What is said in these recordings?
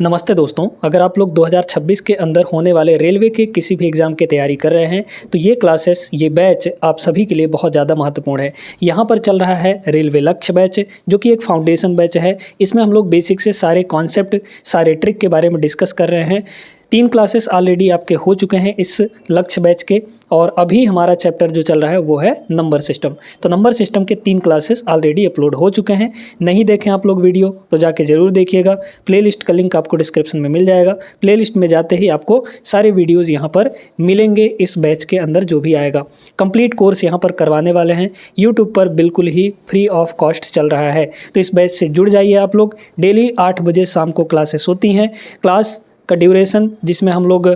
नमस्ते दोस्तों, अगर आप लोग 2026 के अंदर होने वाले रेलवे के किसी भी एग्ज़ाम की तैयारी कर रहे हैं तो ये क्लासेस, ये बैच आप सभी के लिए बहुत ज़्यादा महत्वपूर्ण है। यहाँ पर चल रहा है रेलवे लक्ष्य बैच, जो कि एक फाउंडेशन बैच है। इसमें हम लोग बेसिक से सारे कॉन्सेप्ट, सारे ट्रिक के बारे में डिस्कस कर रहे हैं। 3 क्लासेस ऑलरेडी आपके हो चुके हैं इस लक्ष्य बैच के, और अभी हमारा चैप्टर जो चल रहा है वो है नंबर सिस्टम। तो नंबर सिस्टम के 3 क्लासेस ऑलरेडी अपलोड हो चुके हैं। नहीं देखें आप लोग वीडियो तो जाके ज़रूर देखिएगा। प्लेलिस्ट का लिंक आपको डिस्क्रिप्शन में मिल जाएगा। प्लेलिस्ट में जाते ही आपको सारे वीडियोज़ यहाँ पर मिलेंगे। इस बैच के अंदर जो भी आएगा कंप्लीट कोर्स यहाँ पर करवाने वाले हैं। यूट्यूब पर बिल्कुल ही फ्री ऑफ कॉस्ट चल रहा है, तो इस बैच से जुड़ जाइए आप लोग। डेली 8 बजे शाम को क्लासेस होती हैं। क्लास का ड्यूरेशन, जिसमें हम लोग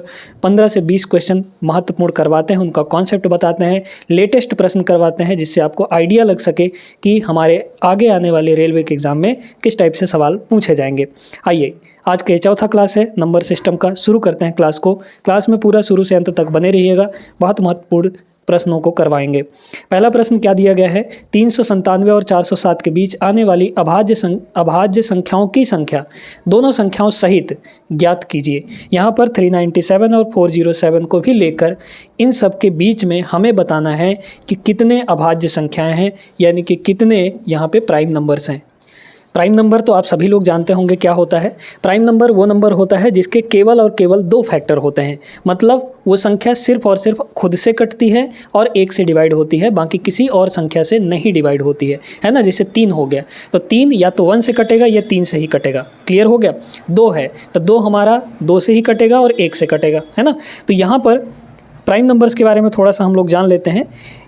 15 से 20 क्वेश्चन महत्वपूर्ण करवाते हैं, उनका कॉन्सेप्ट बताते हैं, लेटेस्ट प्रश्न करवाते हैं, जिससे आपको आइडिया लग सके कि हमारे आगे आने वाले रेलवे के एग्ज़ाम में किस टाइप से सवाल पूछे जाएंगे। आइए, आज का चौथा क्लास है नंबर सिस्टम का। शुरू करते हैं क्लास को। क्लास में पूरा शुरू से अंत तक बने रहिएगा, बहुत महत्वपूर्ण प्रश्नों को करवाएंगे। पहला प्रश्न क्या दिया गया है? 397 और 407 के बीच आने वाली अभाज्य संख्याओं की संख्या दोनों संख्याओं सहित ज्ञात कीजिए। यहाँ पर 397 और 407 को भी लेकर इन सब के बीच में हमें बताना है कि कितने अभाज्य संख्याएं हैं, यानी कि कितने यहाँ पे प्राइम नंबर्स हैं। प्राइम नंबर तो आप सभी लोग जानते होंगे क्या होता है। प्राइम नंबर वो नंबर होता है जिसके केवल और केवल 2 फैक्टर होते हैं। मतलब वो संख्या सिर्फ और सिर्फ खुद से कटती है और 1 से डिवाइड होती है, बाकी किसी और संख्या से नहीं डिवाइड होती है ना। जैसे 3 हो गया तो 3 या तो 1 से कटेगा या 3 से ही कटेगा। क्लियर हो गया। 2 है तो 2 हमारा 2 से ही कटेगा और 1 से कटेगा, है ना। तो यहाँ पर प्राइम नंबर्स के बारे में थोड़ा सा हम लोग जान लेते हैं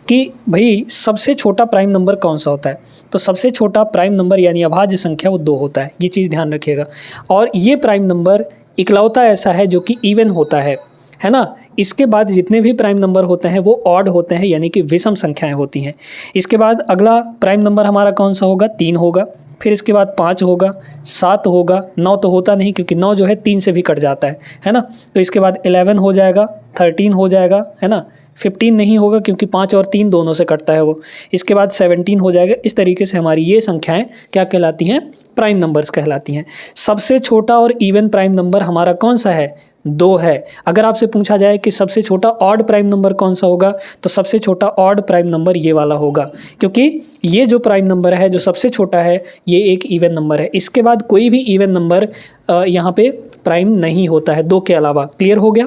कि भाई सबसे छोटा प्राइम नंबर कौन सा होता है। तो सबसे छोटा प्राइम नंबर यानी अभाज्य संख्या वो 2 होता है। ये चीज़ ध्यान रखिएगा। और ये प्राइम नंबर इकलौता ऐसा है जो कि इवन होता है ना। इसके बाद जितने भी प्राइम नंबर होते हैं वो ऑड होते हैं, यानी कि विषम संख्याएं होती हैं। इसके बाद अगला प्राइम नंबर हमारा कौन सा होगा? 3 होगा। फिर इसके बाद 5 होगा, 7 होगा, 9 तो होता नहीं क्योंकि 9 जो है 3 से भी कट जाता है ना। तो इसके बाद 11 हो जाएगा, 13 हो जाएगा, है ना। 15 नहीं होगा क्योंकि 5 और 3 दोनों से कटता है वो। इसके बाद 17 हो जाएगा। इस तरीके से हमारी ये संख्याएं क्या कहलाती हैं? प्राइम नंबर्स कहलाती हैं। सबसे छोटा और इवन प्राइम नंबर हमारा कौन सा है? 2 है। अगर आपसे पूछा जाए कि सबसे छोटा ऑड प्राइम नंबर कौन सा होगा, तो सबसे छोटा ऑड प्राइम नंबर ये वाला होगा, क्योंकि ये जो प्राइम नंबर है जो सबसे छोटा है ये एक इवन नंबर है। इसके बाद कोई भी इवन नंबर यहाँ पे प्राइम नहीं होता है 2 के अलावा। क्लियर हो गया।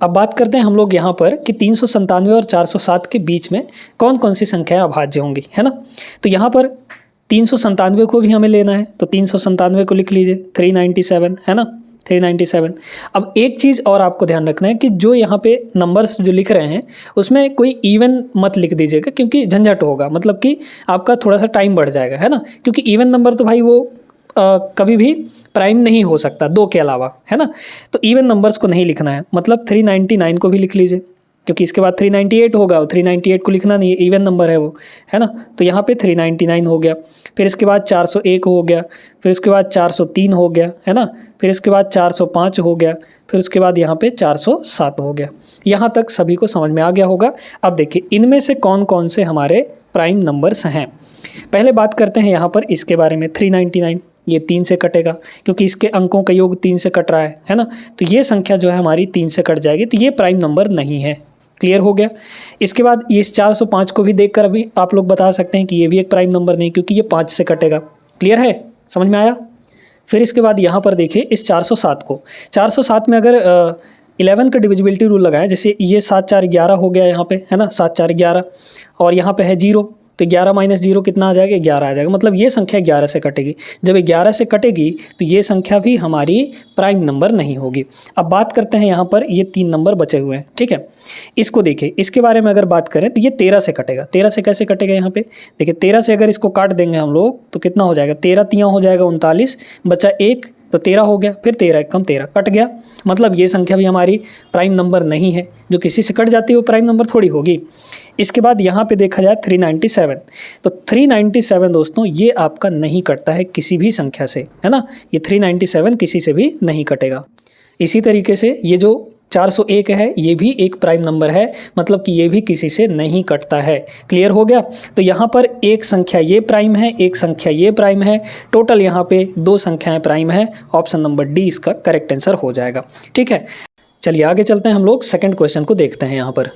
अब बात करते हैं हम लोग यहाँ पर कि 397 और 407 के बीच में कौन कौन सी संख्याएं अभाज्य होंगी, है ना। तो यहाँ पर 397 को भी हमें लेना है, तो 397 को लिख लीजिए। 397 है ना, 397। अब एक चीज़ और आपको ध्यान रखना है कि जो यहाँ पे नंबर्स जो लिख रहे हैं उसमें कोई इवन मत लिख दीजिएगा, क्योंकि झंझट होगा। मतलब कि आपका थोड़ा सा टाइम बढ़ जाएगा, है ना। क्योंकि इवन नंबर तो भाई वो कभी भी प्राइम नहीं हो सकता 2 के अलावा, है ना। तो इवन नंबर्स को नहीं लिखना है। मतलब 399 को भी लिख लीजिए, क्योंकि इसके बाद 398 होगा। 398 को लिखना नहीं है, इवन नंबर है वो, है ना। तो यहाँ पे 399 हो गया। फिर इसके बाद 401 हो गया। फिर उसके बाद 403 हो गया, है ना। फिर इसके बाद 405 हो गया। फिर उसके बाद यहाँ पे 407 हो गया। यहाँ तक सभी को समझ में आ गया होगा। अब देखिए इनमें से कौन कौन से हमारे प्राइम नंबर्स हैं। पहले बात करते हैं यहाँ पर इसके बारे में। 399 ये 3 से कटेगा, क्योंकि इसके अंकों का योग 3 से कट रहा है ना। तो ये संख्या जो है हमारी 3 से कट जाएगी, तो ये प्राइम नंबर नहीं है। क्लियर हो गया। इसके बाद ये 405 को भी देखकर अभी आप लोग बता सकते हैं कि ये भी एक प्राइम नंबर नहीं, क्योंकि ये 5 से कटेगा। क्लियर है, समझ में आया। फिर इसके बाद यहाँ पर देखिए इस 407 को, 407 में अगर 11 का डिविजिबिलिटी रूल लगाएं, जैसे ये 7 4 11 हो गया यहाँ पे, है ना। 7 4 11 और यहाँ पे है 0, तो 11 माइनस 0 कितना आ जाएगा? 11 आ जाएगा। मतलब ये संख्या 11 से कटेगी। जब 11 से कटेगी तो ये संख्या भी हमारी प्राइम नंबर नहीं होगी। अब बात करते हैं यहाँ पर ये 3 नंबर बचे हुए हैं, ठीक है। इसको देखिए, इसके बारे में अगर बात करें तो ये 13 से कटेगा। 13 से कैसे कटेगा? यहाँ पे देखिए 13 से अगर इसको काट देंगे हम लोग तो कितना हो जाएगा? 13 तियाँ हो जाएगा 39, बचा 1 तो 13 हो गया। फिर 13 कम 13 कट गया। मतलब ये संख्या भी हमारी प्राइम नंबर नहीं है। जो किसी से कट जाती है वो प्राइम नंबर थोड़ी होगी। इसके बाद यहाँ पे देखा जाए 397, तो 397 दोस्तों ये आपका नहीं कटता है किसी भी संख्या से, है ना। ये 397 किसी से भी नहीं कटेगा। इसी तरीके से ये जो 401 है, ये भी एक प्राइम नंबर है, मतलब कि ये भी किसी से नहीं कटता है। क्लियर हो गया। तो यहाँ पर एक संख्या ये प्राइम है, एक संख्या ये प्राइम है, टोटल यहाँ पे 2 संख्याएं प्राइम है। ऑप्शन नंबर डी इसका करेक्ट आंसर हो जाएगा। ठीक है, चलिए आगे चलते हैं, हम लोग सेकंड क्वेश्चन को देखते हैं। यहाँ पर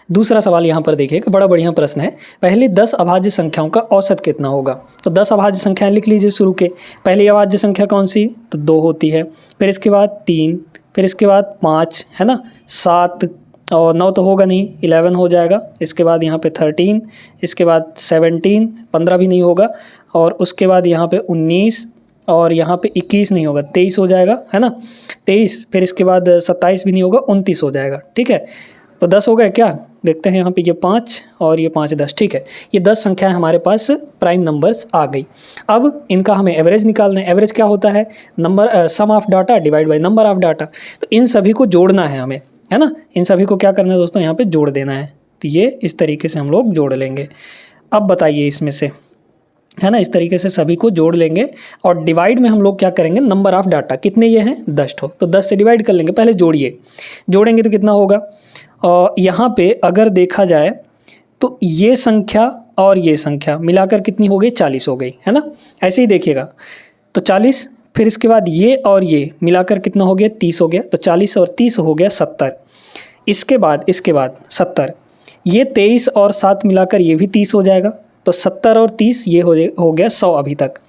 दूसरा सवाल यहाँ पर देखिए, बड़ा बढ़िया प्रश्न है। पहली 10 अभाज्य संख्याओं का औसत कितना होगा? तो 10 अभाज्य संख्याएं लिख लीजिए शुरू के। पहली अभाज्य संख्या कौन सी? तो 2 होती है, फिर इसके बाद 3, फिर इसके बाद 5 है ना, 7 और 9 तो होगा नहीं, 11 हो जाएगा। इसके बाद यहाँ पे 13, इसके बाद 17, 15 भी नहीं होगा, और उसके बाद यहाँ पे 19 और यहाँ पे 21 नहीं होगा, 23 हो जाएगा है ना, 23, फिर इसके बाद 27 भी नहीं होगा, 29 हो जाएगा। ठीक है, तो 10 हो गए क्या? देखते हैं यहाँ पे, ये 5 और ये 5 10। ठीक है, ये 10 संख्याएं हमारे पास प्राइम नंबर्स आ गई। अब इनका हमें एवरेज निकालना है। एवरेज क्या होता है? Number sum of data divide by number of data. तो इन सभी को जोड़ना है हमें, है ना, इन सभी को क्या करना है दोस्तों? यहाँ पे जोड़ देना है। तो ये इस तरीके से हम लोग जोड़ लेंगे। अब बताइए इसमें से, है ना, इस तरीके से सभी को जोड़ लेंगे और डिवाइड में हम लोग क्या करेंगे? नंबर ऑफ डाटा कितने ये हैं? 10 ठो, तो 10 से डिवाइड कर लेंगे। पहले जोड़िए, जोड़ेंगे तो कितना होगा? और यहाँ पे अगर देखा जाए तो ये संख्या और ये संख्या मिलाकर कितनी हो गई? 40 हो गई, है ना। ऐसे ही देखिएगा तो 40, फिर इसके बाद ये और ये मिलाकर कितना हो गया? 30 हो गया। तो 40 और 30 हो गया 70। इसके बाद 70, ये 23 और 7 मिलाकर ये भी 30 हो जाएगा। तो 70 और 30 ये हो गया 100 अभी तक।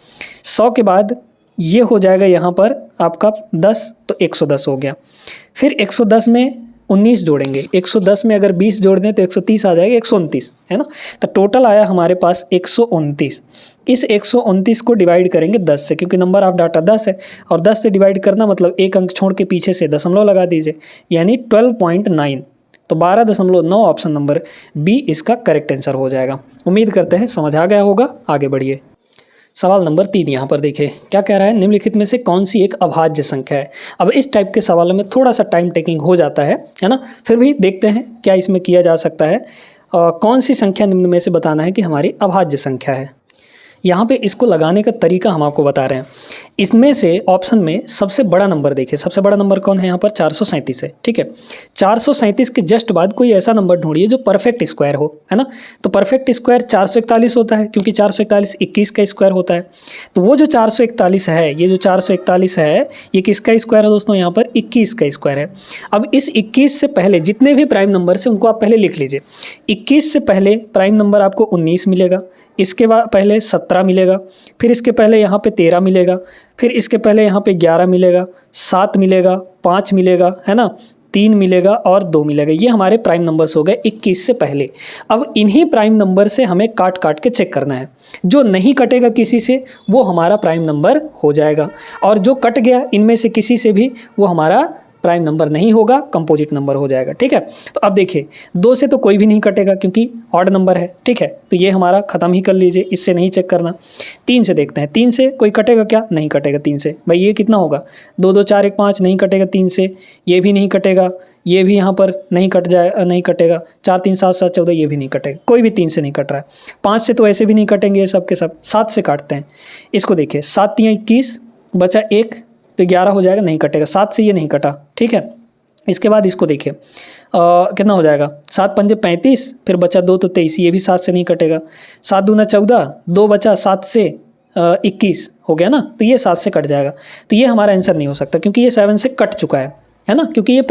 100 के बाद ये हो जाएगा यहाँ पर आपका 10, तो 110 हो गया। फिर 110 में 19 जोड़ेंगे, 110 में अगर 20 जोड़ दें तो 130 आ जाएगा, 129 है ना। तो टोटल आया हमारे पास 129। इस 129 को डिवाइड करेंगे 10 से, क्योंकि नंबर ऑफ डाटा 10 है, और 10 से डिवाइड करना मतलब एक अंक छोड़ के पीछे से दशमलव लगा दीजिए, यानी 12.9। तो 12.9 ऑप्शन नंबर बी इसका करेक्ट आंसर हो जाएगा। उम्मीद करते हैं समझ आ गया होगा। आगे बढ़िए, सवाल नंबर 3 यहाँ पर देखिए क्या कह रहा है? निम्नलिखित में से कौन सी एक अभाज्य संख्या है? अब इस टाइप के सवालों में थोड़ा सा टाइम टेकिंग हो जाता है ना, फिर भी देखते हैं क्या इसमें किया जा सकता है। कौन सी संख्या निम्न में से बताना है कि हमारी अभाज्य संख्या है। यहाँ पे इसको लगाने का तरीका हम आपको बता रहे हैं। इसमें से ऑप्शन में सबसे बड़ा नंबर देखिए, सबसे बड़ा नंबर कौन है यहाँ पर? 437 है। ठीक है, 437 के जस्ट बाद कोई ऐसा नंबर ढूंढिए जो परफेक्ट स्क्वायर हो, है ना। तो परफेक्ट स्क्वायर 441 होता है, क्योंकि 441 21 का स्क्वायर होता है। तो वो जो 441 है, ये जो 441 है, ये किसका स्क्वायर है दोस्तों? यहाँ पर 21 का स्क्वायर है। अब इस 21 से पहले जितने भी प्राइम नंबर से उनको आप पहले लिख लीजिए। 21 से पहले प्राइम नंबर आपको 19 मिलेगा, इसके बाद पहले 17 मिलेगा, फिर इसके पहले यहाँ पे 13 मिलेगा, फिर इसके पहले यहाँ पे 11 मिलेगा, 7 मिलेगा, 5 मिलेगा, है ना, 3 मिलेगा और 2 मिलेगा। ये हमारे प्राइम नंबर्स हो गए 21 से पहले। अब इन्हीं प्राइम नंबर से हमें काट काट के चेक करना है। जो नहीं कटेगा किसी से वो हमारा प्राइम नंबर हो जाएगा, और जो कट गया इनमें से किसी से भी वो हमारा प्राइम नंबर नहीं होगा, कंपोजिट नंबर हो जाएगा। ठीक है, तो अब देखिए 2 से तो कोई भी नहीं कटेगा क्योंकि ऑड नंबर है। ठीक है, तो ये हमारा ख़त्म ही कर लीजिए, इससे नहीं चेक करना। 3 से देखते हैं, 3 से कोई कटेगा क्या? नहीं कटेगा 3 से। भाई ये कितना होगा? 2 2 4 1 5, नहीं कटेगा 3 से। ये भी नहीं कटेगा, ये भी यहाँ पर नहीं नहीं कटेगा। 4 3 7 7 14, ये भी नहीं कटेगा, कोई भी 3 से नहीं कट रहा है। 5 से तो ऐसे भी नहीं कटेंगे, ये सब के सब। 7 से काटते हैं, इसको देखिए, 7 3 21, बचा 1 तो 11 हो जाएगा, नहीं कटेगा। 7 से ये नहीं कटा। ठीक है, इसके बाद इसको देखिए कितना हो जाएगा? 7 पंजे 35, फिर बचा 2 तो 23, ये भी 7 से नहीं कटेगा। 7 दूना 14, 2 बचा, 7 से 21 हो गया ना, तो ये 7 से कट जाएगा। तो ये हमारा आंसर नहीं हो सकता, क्योंकि ये 7 से कट चुका है ना, क्योंकि ये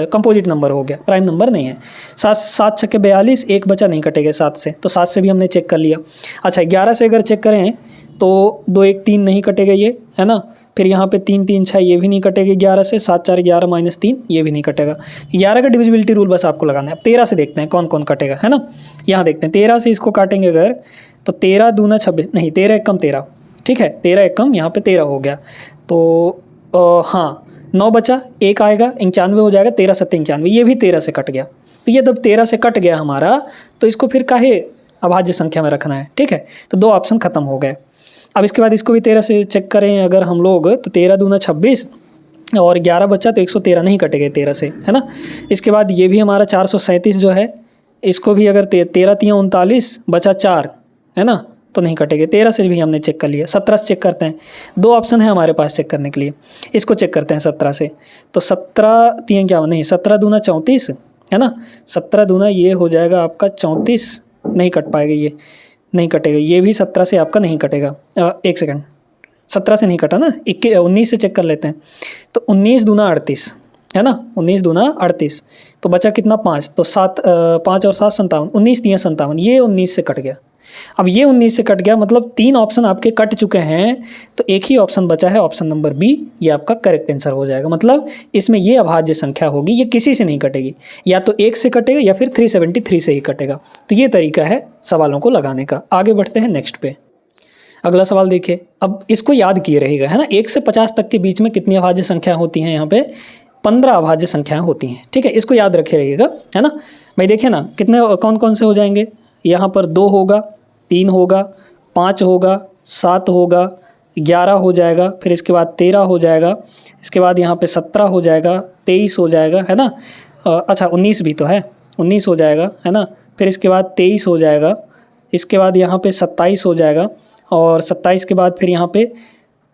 कंपोजिट नंबर हो गया, प्राइम नंबर नहीं है। 7 छक्के 42, 1 बचा, नहीं कटेगा 7 से, तो 7 से भी हमने चेक कर लिया। अच्छा, 11 से अगर चेक करें तो 2 1 3 नहीं कटेगा ये, है ना। फिर यहाँ पे 3 3 6, ये भी नहीं कटेगा 11 से। 7 4 11 -3, ये भी नहीं कटेगा। 11 का डिविजिबिलिटी रूल बस आपको लगाना है। अब 13 से देखते हैं कौन कौन कटेगा, है ना। यहाँ देखते हैं 13 से इसको काटेंगे अगर, तो 13 दूना 26, नहीं 13 1 कम 13। ठीक है, 13 1 कम, यहाँ पे 13 हो गया। तो हाँ, 9 बचा, 1 आएगा, 91 हो जाएगा। 13 7 91, ये भी 13 से कट गया। तो ये जब 13 से कट गया हमारा, तो इसको फिर काहे अभाज्य संख्या में रखना है। ठीक है, तो 2 ऑप्शन खत्म हो गए। अब इसके बाद इसको भी 13 से चेक करें अगर हम लोग, तो 13 दूना 26 और 11 बचा, तो 113 नहीं कटेगा 13 से, है ना। इसके बाद ये भी हमारा 437 जो है, इसको भी अगर 13 3 39 बचा 4, है ना, तो नहीं कटेंगे। 13 से भी हमने चेक कर लिया। 17 से चेक करते हैं, 2 ऑप्शन है हमारे पास चेक करने के लिए। इसको चेक करते हैं 17 से, तो 17 तीन क्या नहीं, 17 दूना 34 है ना, 17 दूना ये हो जाएगा आपका 34, नहीं कट पाएगा, ये नहीं कटेगा। ये भी 17 से आपका नहीं कटेगा। 1 सेकंड, 17 से नहीं कटा ना, 19 से चेक कर लेते हैं। तो 19 दूना 38 है ना, 19 दूना 38, तो बचा कितना 5, तो 7 5 और 7 57, 19 3 57, ये 19 से कट गया। अब ये 19 से कट गया, मतलब 3 ऑप्शन आपके कट चुके हैं, तो एक ही ऑप्शन बचा है, ऑप्शन नंबर बी, ये आपका करेक्ट आंसर हो जाएगा। मतलब इसमें ये अभाज्य संख्या होगी, ये किसी से नहीं कटेगी, या तो 1 से कटेगा या फिर 373 से ही कटेगा। तो ये तरीका है सवालों को लगाने का। आगे बढ़ते हैं नेक्स्ट पे। अगला सवाल देखिए, अब इसको याद किए रहेगा है ना, 1 से 50 तक के बीच में कितनी अभाज्य संख्या होती हैं, यहाँ पे 15 अभाज्य संख्याएं होती हैं। ठीक है, इसको याद रखे रहिएगा है ना भाई। देखिए ना कितने कौन कौन से हो जाएंगे, यहाँ पर 2 होगा, 3 होगा, 5 होगा, 7 होगा, 11 हो जाएगा, फिर इसके बाद 13 हो जाएगा, इसके बाद यहाँ पे 17 हो जाएगा, 23 हो जाएगा है ना, अच्छा 19 भी तो है, 19 हो जाएगा है ना, फिर इसके बाद 23 हो जाएगा, इसके बाद यहाँ पे 27 हो जाएगा, और 27 के बाद फिर यहाँ पे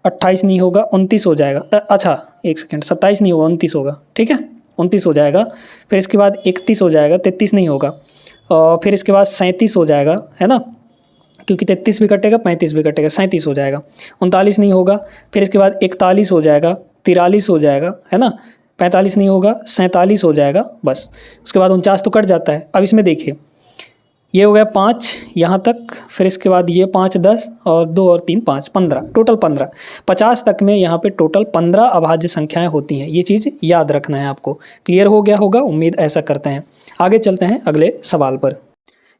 28 नहीं होगा, 29 हो जाएगा। अच्छा 1 सेकेंड, 27 नहीं होगा, 29 होगा, ठीक है 29 हो जाएगा, फिर इसके बाद 31 हो जाएगा, 33 नहीं होगा, और फिर इसके बाद 37 हो जाएगा है ना, क्योंकि 33 भी कटेगा 35 भी कटेगा, 37 हो जाएगा, 39 नहीं होगा, फिर इसके बाद 41 हो जाएगा, 43 हो जाएगा है ना, 45 नहीं होगा, 47 हो जाएगा, बस। उसके बाद 49 तो कट जाता है। अब इसमें देखिए, ये हो गया 5 यहाँ तक, फिर इसके बाद ये 5 10 और 2 और 3 5 15, टोटल 15। 50 तक में यहाँ पे टोटल 15 अभाज्य संख्याएं होती हैं, ये चीज़ याद रखना है आपको। क्लियर हो गया होगा, उम्मीद ऐसा करते हैं। आगे चलते हैं अगले सवाल पर।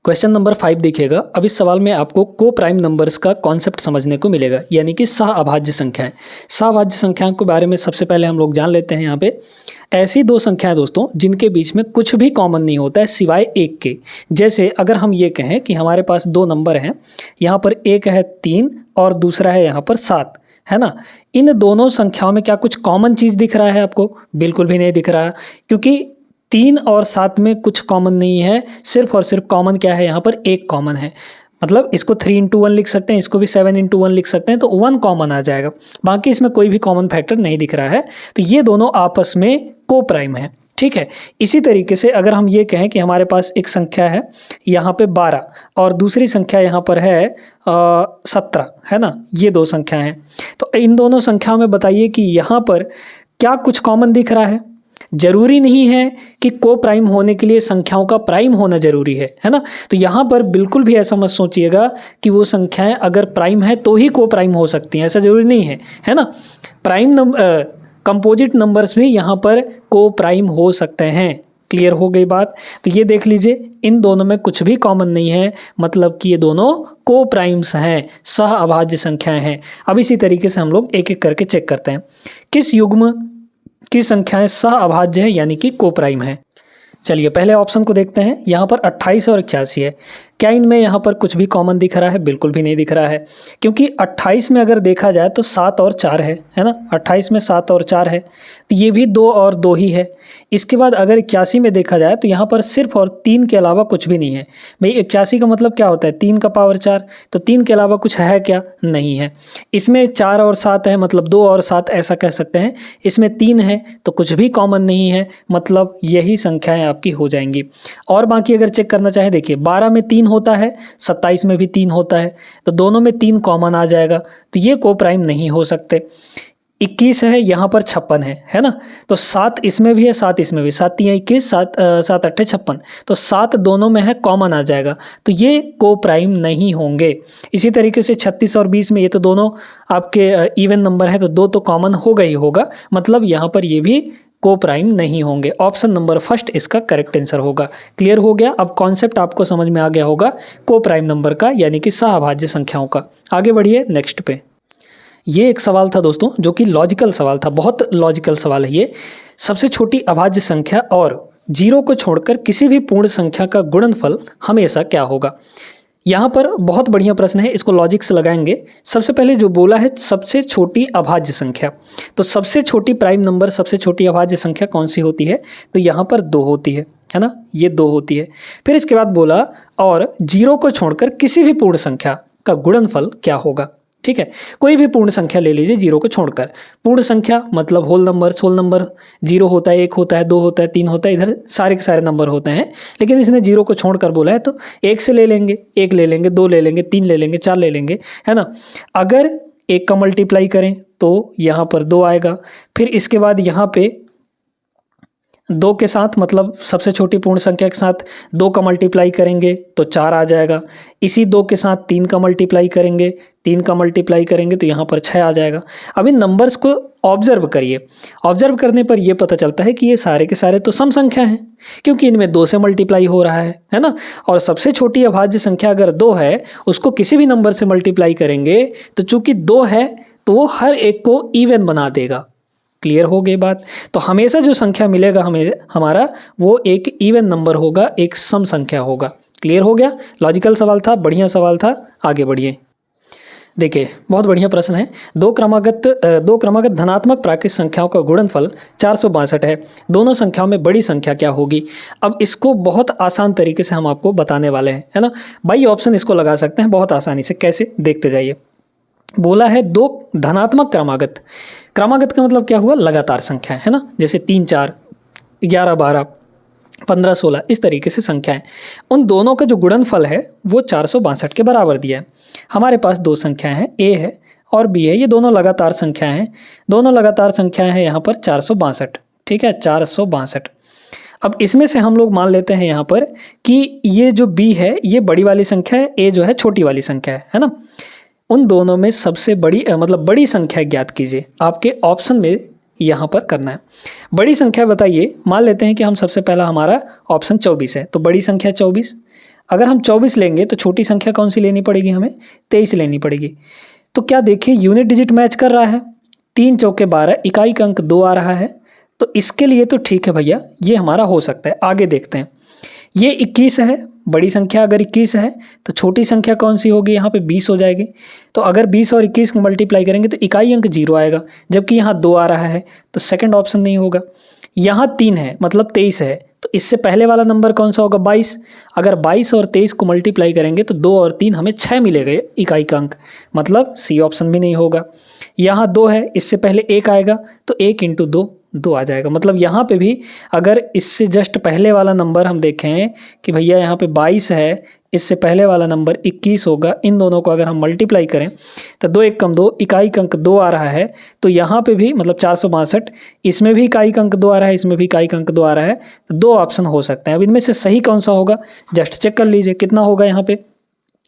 क्वेश्चन नंबर 5 देखिएगा। अब इस सवाल में आपको को प्राइम नंबर्स का कॉन्सेप्ट समझने को मिलेगा, यानी कि सह अभाज्य संख्याएं। सह अभाज्य संख्याओं के बारे में सबसे पहले हम लोग जान लेते हैं। यहाँ पे ऐसी 2 संख्याएं दोस्तों जिनके बीच में कुछ भी कॉमन नहीं होता है सिवाय 1 के। जैसे अगर हम ये कहें कि हमारे पास 2 नंबर हैं, यहाँ पर एक है 3 और दूसरा है यहाँ पर 7 है ना, इन दोनों संख्याओं में क्या कुछ कॉमन चीज़ दिख रहा है आपको? बिल्कुल भी नहीं दिख रहा है, क्योंकि 3 और 7 में कुछ कॉमन नहीं है, सिर्फ और सिर्फ कॉमन क्या है, यहाँ पर 1 कॉमन है। मतलब इसको 3 into 1 लिख सकते हैं, इसको भी 7 into 1 लिख सकते हैं, तो 1 कॉमन आ जाएगा। बाकी इसमें कोई भी कॉमन फैक्टर नहीं दिख रहा है, तो ये दोनों आपस में को प्राइम है। ठीक है, इसी तरीके से अगर हम ये कहें कि हमारे पास एक संख्या है यहाँ पे 12 और दूसरी संख्या यहाँ पर है 17 है ना, ये 2 संख्याएं हैं, तो इन दोनों संख्याओं में बताइए कि यहाँ पर क्या कुछ कॉमन दिख रहा है? जरूरी नहीं है कि को प्राइम होने के लिए संख्याओं का प्राइम होना जरूरी है ना। तो यहाँ पर बिल्कुल भी ऐसा मत सोचिएगा कि वो संख्याएं अगर प्राइम है तो ही को प्राइम हो सकती हैं, ऐसा जरूरी नहीं है ना। प्राइम नंबर कंपोजिट नंबर्स भी यहाँ पर को प्राइम हो सकते हैं। क्लियर हो गई बात? तो ये देख लीजिए, इन दोनों में कुछ भी कॉमन नहीं है, मतलब कि ये दोनों को प्राइम्स हैं, सह अभाज्य संख्याएं हैं। अब इसी तरीके से हम लोग एक एक करके चेक करते हैं किस युग्म की संख्याएं सह अभाज्य है यानी कि को प्राइम है। चलिए पहले ऑप्शन को देखते हैं। यहाँ पर 28 और 81 है, क्या इनमें यहाँ पर कुछ भी कॉमन दिख रहा है? बिल्कुल भी नहीं दिख रहा है, क्योंकि 28 में अगर देखा जाए तो 7 और 4 है ना, 28 में 7 और 4 है, तो ये भी 2 और 2 ही है। इसके बाद अगर 81 में देखा जाए तो यहाँ पर सिर्फ और 3 के अलावा कुछ भी नहीं है। भाई 81 का मतलब क्या होता है? 3 का पावर 4, तो 3 के अलावा कुछ है क्या? नहीं है। इसमें 4 और 7 है, मतलब 2 और 7 ऐसा कह सकते हैं। इसमें 3 है तो कुछ भी कॉमन नहीं है, मतलब यही संख्याएं आपकी हो जाएंगी। और बाकी अगर चेक करना चाहे, देखिए 12 में 3 होता है, 27 में भी 3 होता है, तो दोनों में 3 कॉमन आ जाएगा, तो ये को प्राइम नहीं हो सकते। 21 है, यहाँ पर 56 है ना, तो 7 इसमें भी है, 7 इसमें भी, 7 3 21, 7 7 8 56, तो 7 दोनों में है, कॉमन आ जाएगा, तो ये को प्राइम नहीं होंगे। इसी तरीके से 36 और 20 में, ये तो दोनों आपके इवन नंबर है, तो 2 तो कॉमन होगा ही होगा, मतलब यहाँ पर ये भी को प्राइम नहीं होंगे। ऑप्शन नंबर फर्स्ट इसका करेक्ट आंसर होगा। क्लियर हो गया? अब कॉन्सेप्ट आपको समझ में आ गया होगा को प्राइम नंबर का, यानी कि सहअभाज्य संख्याओं का। आगे बढ़िए नेक्स्ट पे। ये एक सवाल था दोस्तों जो कि लॉजिकल सवाल था, बहुत लॉजिकल सवाल है ये। सबसे छोटी अभाज्य संख्या और 0 को छोड़कर किसी भी पूर्ण संख्या का गुणनफल हमेशा क्या होगा? यहाँ पर बहुत बढ़िया प्रश्न है, इसको लॉजिक से लगाएंगे। सबसे पहले जो बोला है सबसे छोटी अभाज्य संख्या, तो सबसे छोटी प्राइम नंबर, सबसे छोटी अभाज्य संख्या कौन सी होती है? तो यहाँ पर 2 होती है ना, ये 2 होती है। फिर इसके बाद बोला और 0 को छोड़कर किसी भी पूर्ण संख्या, का गुणनफल क्या होगा। ठीक है, कोई भी पूर्ण संख्या ले लीजिए जीरो को छोड़कर। पूर्ण संख्या मतलब होल नंबर जीरो होता है, एक होता है, दो होता है, तीन होता है, इधर सारे के सारे नंबर होते हैं, लेकिन इसने जीरो को छोड़कर बोला है तो एक से ले लेंगे, एक ले लेंगे, दो ले लेंगे, तीन ले लेंगे, चार ले लेंगे, है ना। अगर एक का मल्टीप्लाई करें तो यहाँ पर दो आएगा, फिर इसके बाद यहाँ पे दो के साथ मतलब सबसे छोटी पूर्ण संख्या के साथ दो का मल्टीप्लाई करेंगे तो चार आ जाएगा। इसी दो के साथ तीन का मल्टीप्लाई करेंगे, तीन का मल्टीप्लाई करेंगे तो यहाँ पर छः आ जाएगा। अब इन नंबर्स को ऑब्जर्व करिए, ऑब्जर्व करने पर यह पता चलता है कि ये सारे के सारे तो सम संख्या हैं, क्योंकि इनमें दो से मल्टीप्लाई हो रहा है ना। और सबसे छोटी अभाज्य संख्या अगर दो है, उसको किसी भी नंबर से मल्टीप्लाई करेंगे तो चूंकि दो है तो वो हर एक को इवन बना देगा। क्लियर हो गई बात। तो हमेशा जो संख्या मिलेगा हमें हमारा वो एक इवन नंबर होगा, एक सम संख्या होगा। क्लियर हो गया। लॉजिकल सवाल था, बढ़िया सवाल था, आगे बढ़िए। देखिए बहुत बढ़िया प्रश्न है। दो क्रमागत धनात्मक प्राकृत संख्याओं का गुणनफल 462 है। दोनों संख्याओं में बड़ी संख्या क्या होगी। अब इसको बहुत आसान तरीके से हम आपको बताने वाले हैं, है ना। बाई ऑप्शन इसको लगा सकते हैं बहुत आसानी से। कैसे, देखते जाइए। बोला है दो धनात्मक क्रमागत का मतलब क्या हुआ, लगातार संख्या, है ना। जैसे 3 4 11 12 15 16 इस तरीके से संख्याएं, उन दोनों का जो गुणनफल है वो 462 के बराबर दिया है। हमारे पास दो संख्याएं हैं, ए है और बी है, ये दोनों लगातार संख्याएं हैं। दोनों लगातार संख्याएं हैं यहाँ पर 462। ठीक है, 462। अब इसमें से हम लोग मान लेते हैं यहाँ पर कि ये जो बी है ये बड़ी वाली संख्या है, ए जो है छोटी वाली संख्या है ना। उन दोनों में सबसे बड़ी मतलब बड़ी संख्या ज्ञात कीजिए। आपके ऑप्शन में यहाँ पर करना है बड़ी संख्या बताइए। मान लेते हैं कि हम सबसे पहला हमारा ऑप्शन 24 है, तो बड़ी संख्या 24। अगर हम 24 लेंगे तो छोटी संख्या कौन सी लेनी पड़ेगी, हमें 23 लेनी पड़ेगी। तो क्या देखिए यूनिट डिजिट मैच कर रहा है, 3 चौके 12, इकाई का अंक 2 आ रहा है, तो इसके लिए तो ठीक है भैया, ये हमारा हो सकता है। आगे देखते हैं, ये 21 है, बड़ी संख्या अगर 21 है तो छोटी संख्या कौन सी होगी, यहाँ पे 20 हो जाएगी। तो अगर 20 और 21 को मल्टीप्लाई करेंगे तो इकाई अंक 0 आएगा, जबकि यहाँ 2 आ रहा है, तो सेकंड ऑप्शन नहीं होगा। यहाँ 3 है मतलब 23 है, तो इससे पहले वाला नंबर कौन सा होगा, 22। अगर 22 और 23 को मल्टीप्लाई करेंगे तो 2 और 3 हमें 6 मिलेगा इकाई का अंक, मतलब सी ऑप्शन भी नहीं होगा। यहाँ 2 है, इससे पहले 1 आएगा तो 1 × 2 2 आ जाएगा। मतलब यहाँ पे भी अगर इससे जस्ट पहले वाला नंबर हम देखें कि भैया यहाँ पे 22 है, इससे पहले वाला नंबर 21 होगा, इन दोनों को अगर हम मल्टीप्लाई करें तो 2 1 × 2 इकाई का अंक 2 आ रहा है, तो यहाँ पे भी मतलब 462, इसमें भी इकाई का अंक 2 आ रहा है, इसमें भी इकाई का अंक 2 आ रहा है, तो 2 ऑप्शन हो सकते हैं। अब इनमें से सही कौन सा होगा जस्ट चेक कर लीजिए कितना होगा। यहाँ पे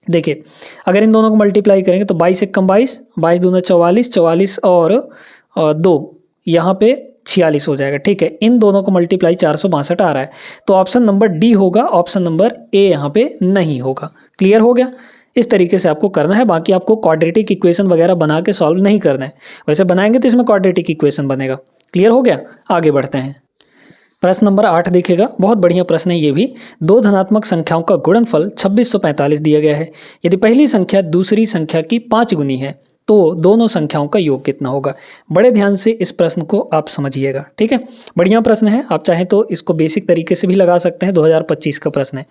देखिए अगर इन दोनों को मल्टीप्लाई करेंगे तो 22 1 × 22, 22 दूना 44, 44 और 2 यहाँ पे 46 हो जाएगा। ठीक है, इन दोनों को मल्टीप्लाई 462 आ रहा है, तो ऑप्शन नंबर डी होगा, ऑप्शन नंबर ए यहाँ पे नहीं होगा। क्लियर हो गया। इस तरीके से आपको करना है, बाकी आपको क्वाड्रेटिक इक्वेशन वगैरह बना के सॉल्व नहीं करना है, वैसे बनाएंगे तो इसमें क्वाड्रेटिक इक्वेशन बनेगा। क्लियर हो गया, आगे बढ़ते हैं। प्रश्न नंबर 8 देखिएगा, बहुत बढ़िया प्रश्न है ये भी। दो धनात्मक संख्याओं का गुणनफल 2645 दिया गया है। यदि पहली संख्या दूसरी संख्या की 5 गुनी है तो दोनों संख्याओं का योग कितना होगा। बड़े ध्यान से इस प्रश्न को आप समझिएगा। ठीक है, बढ़िया प्रश्न है, आप चाहें तो इसको बेसिक तरीके से भी लगा सकते हैं, 2025 का प्रश्न है।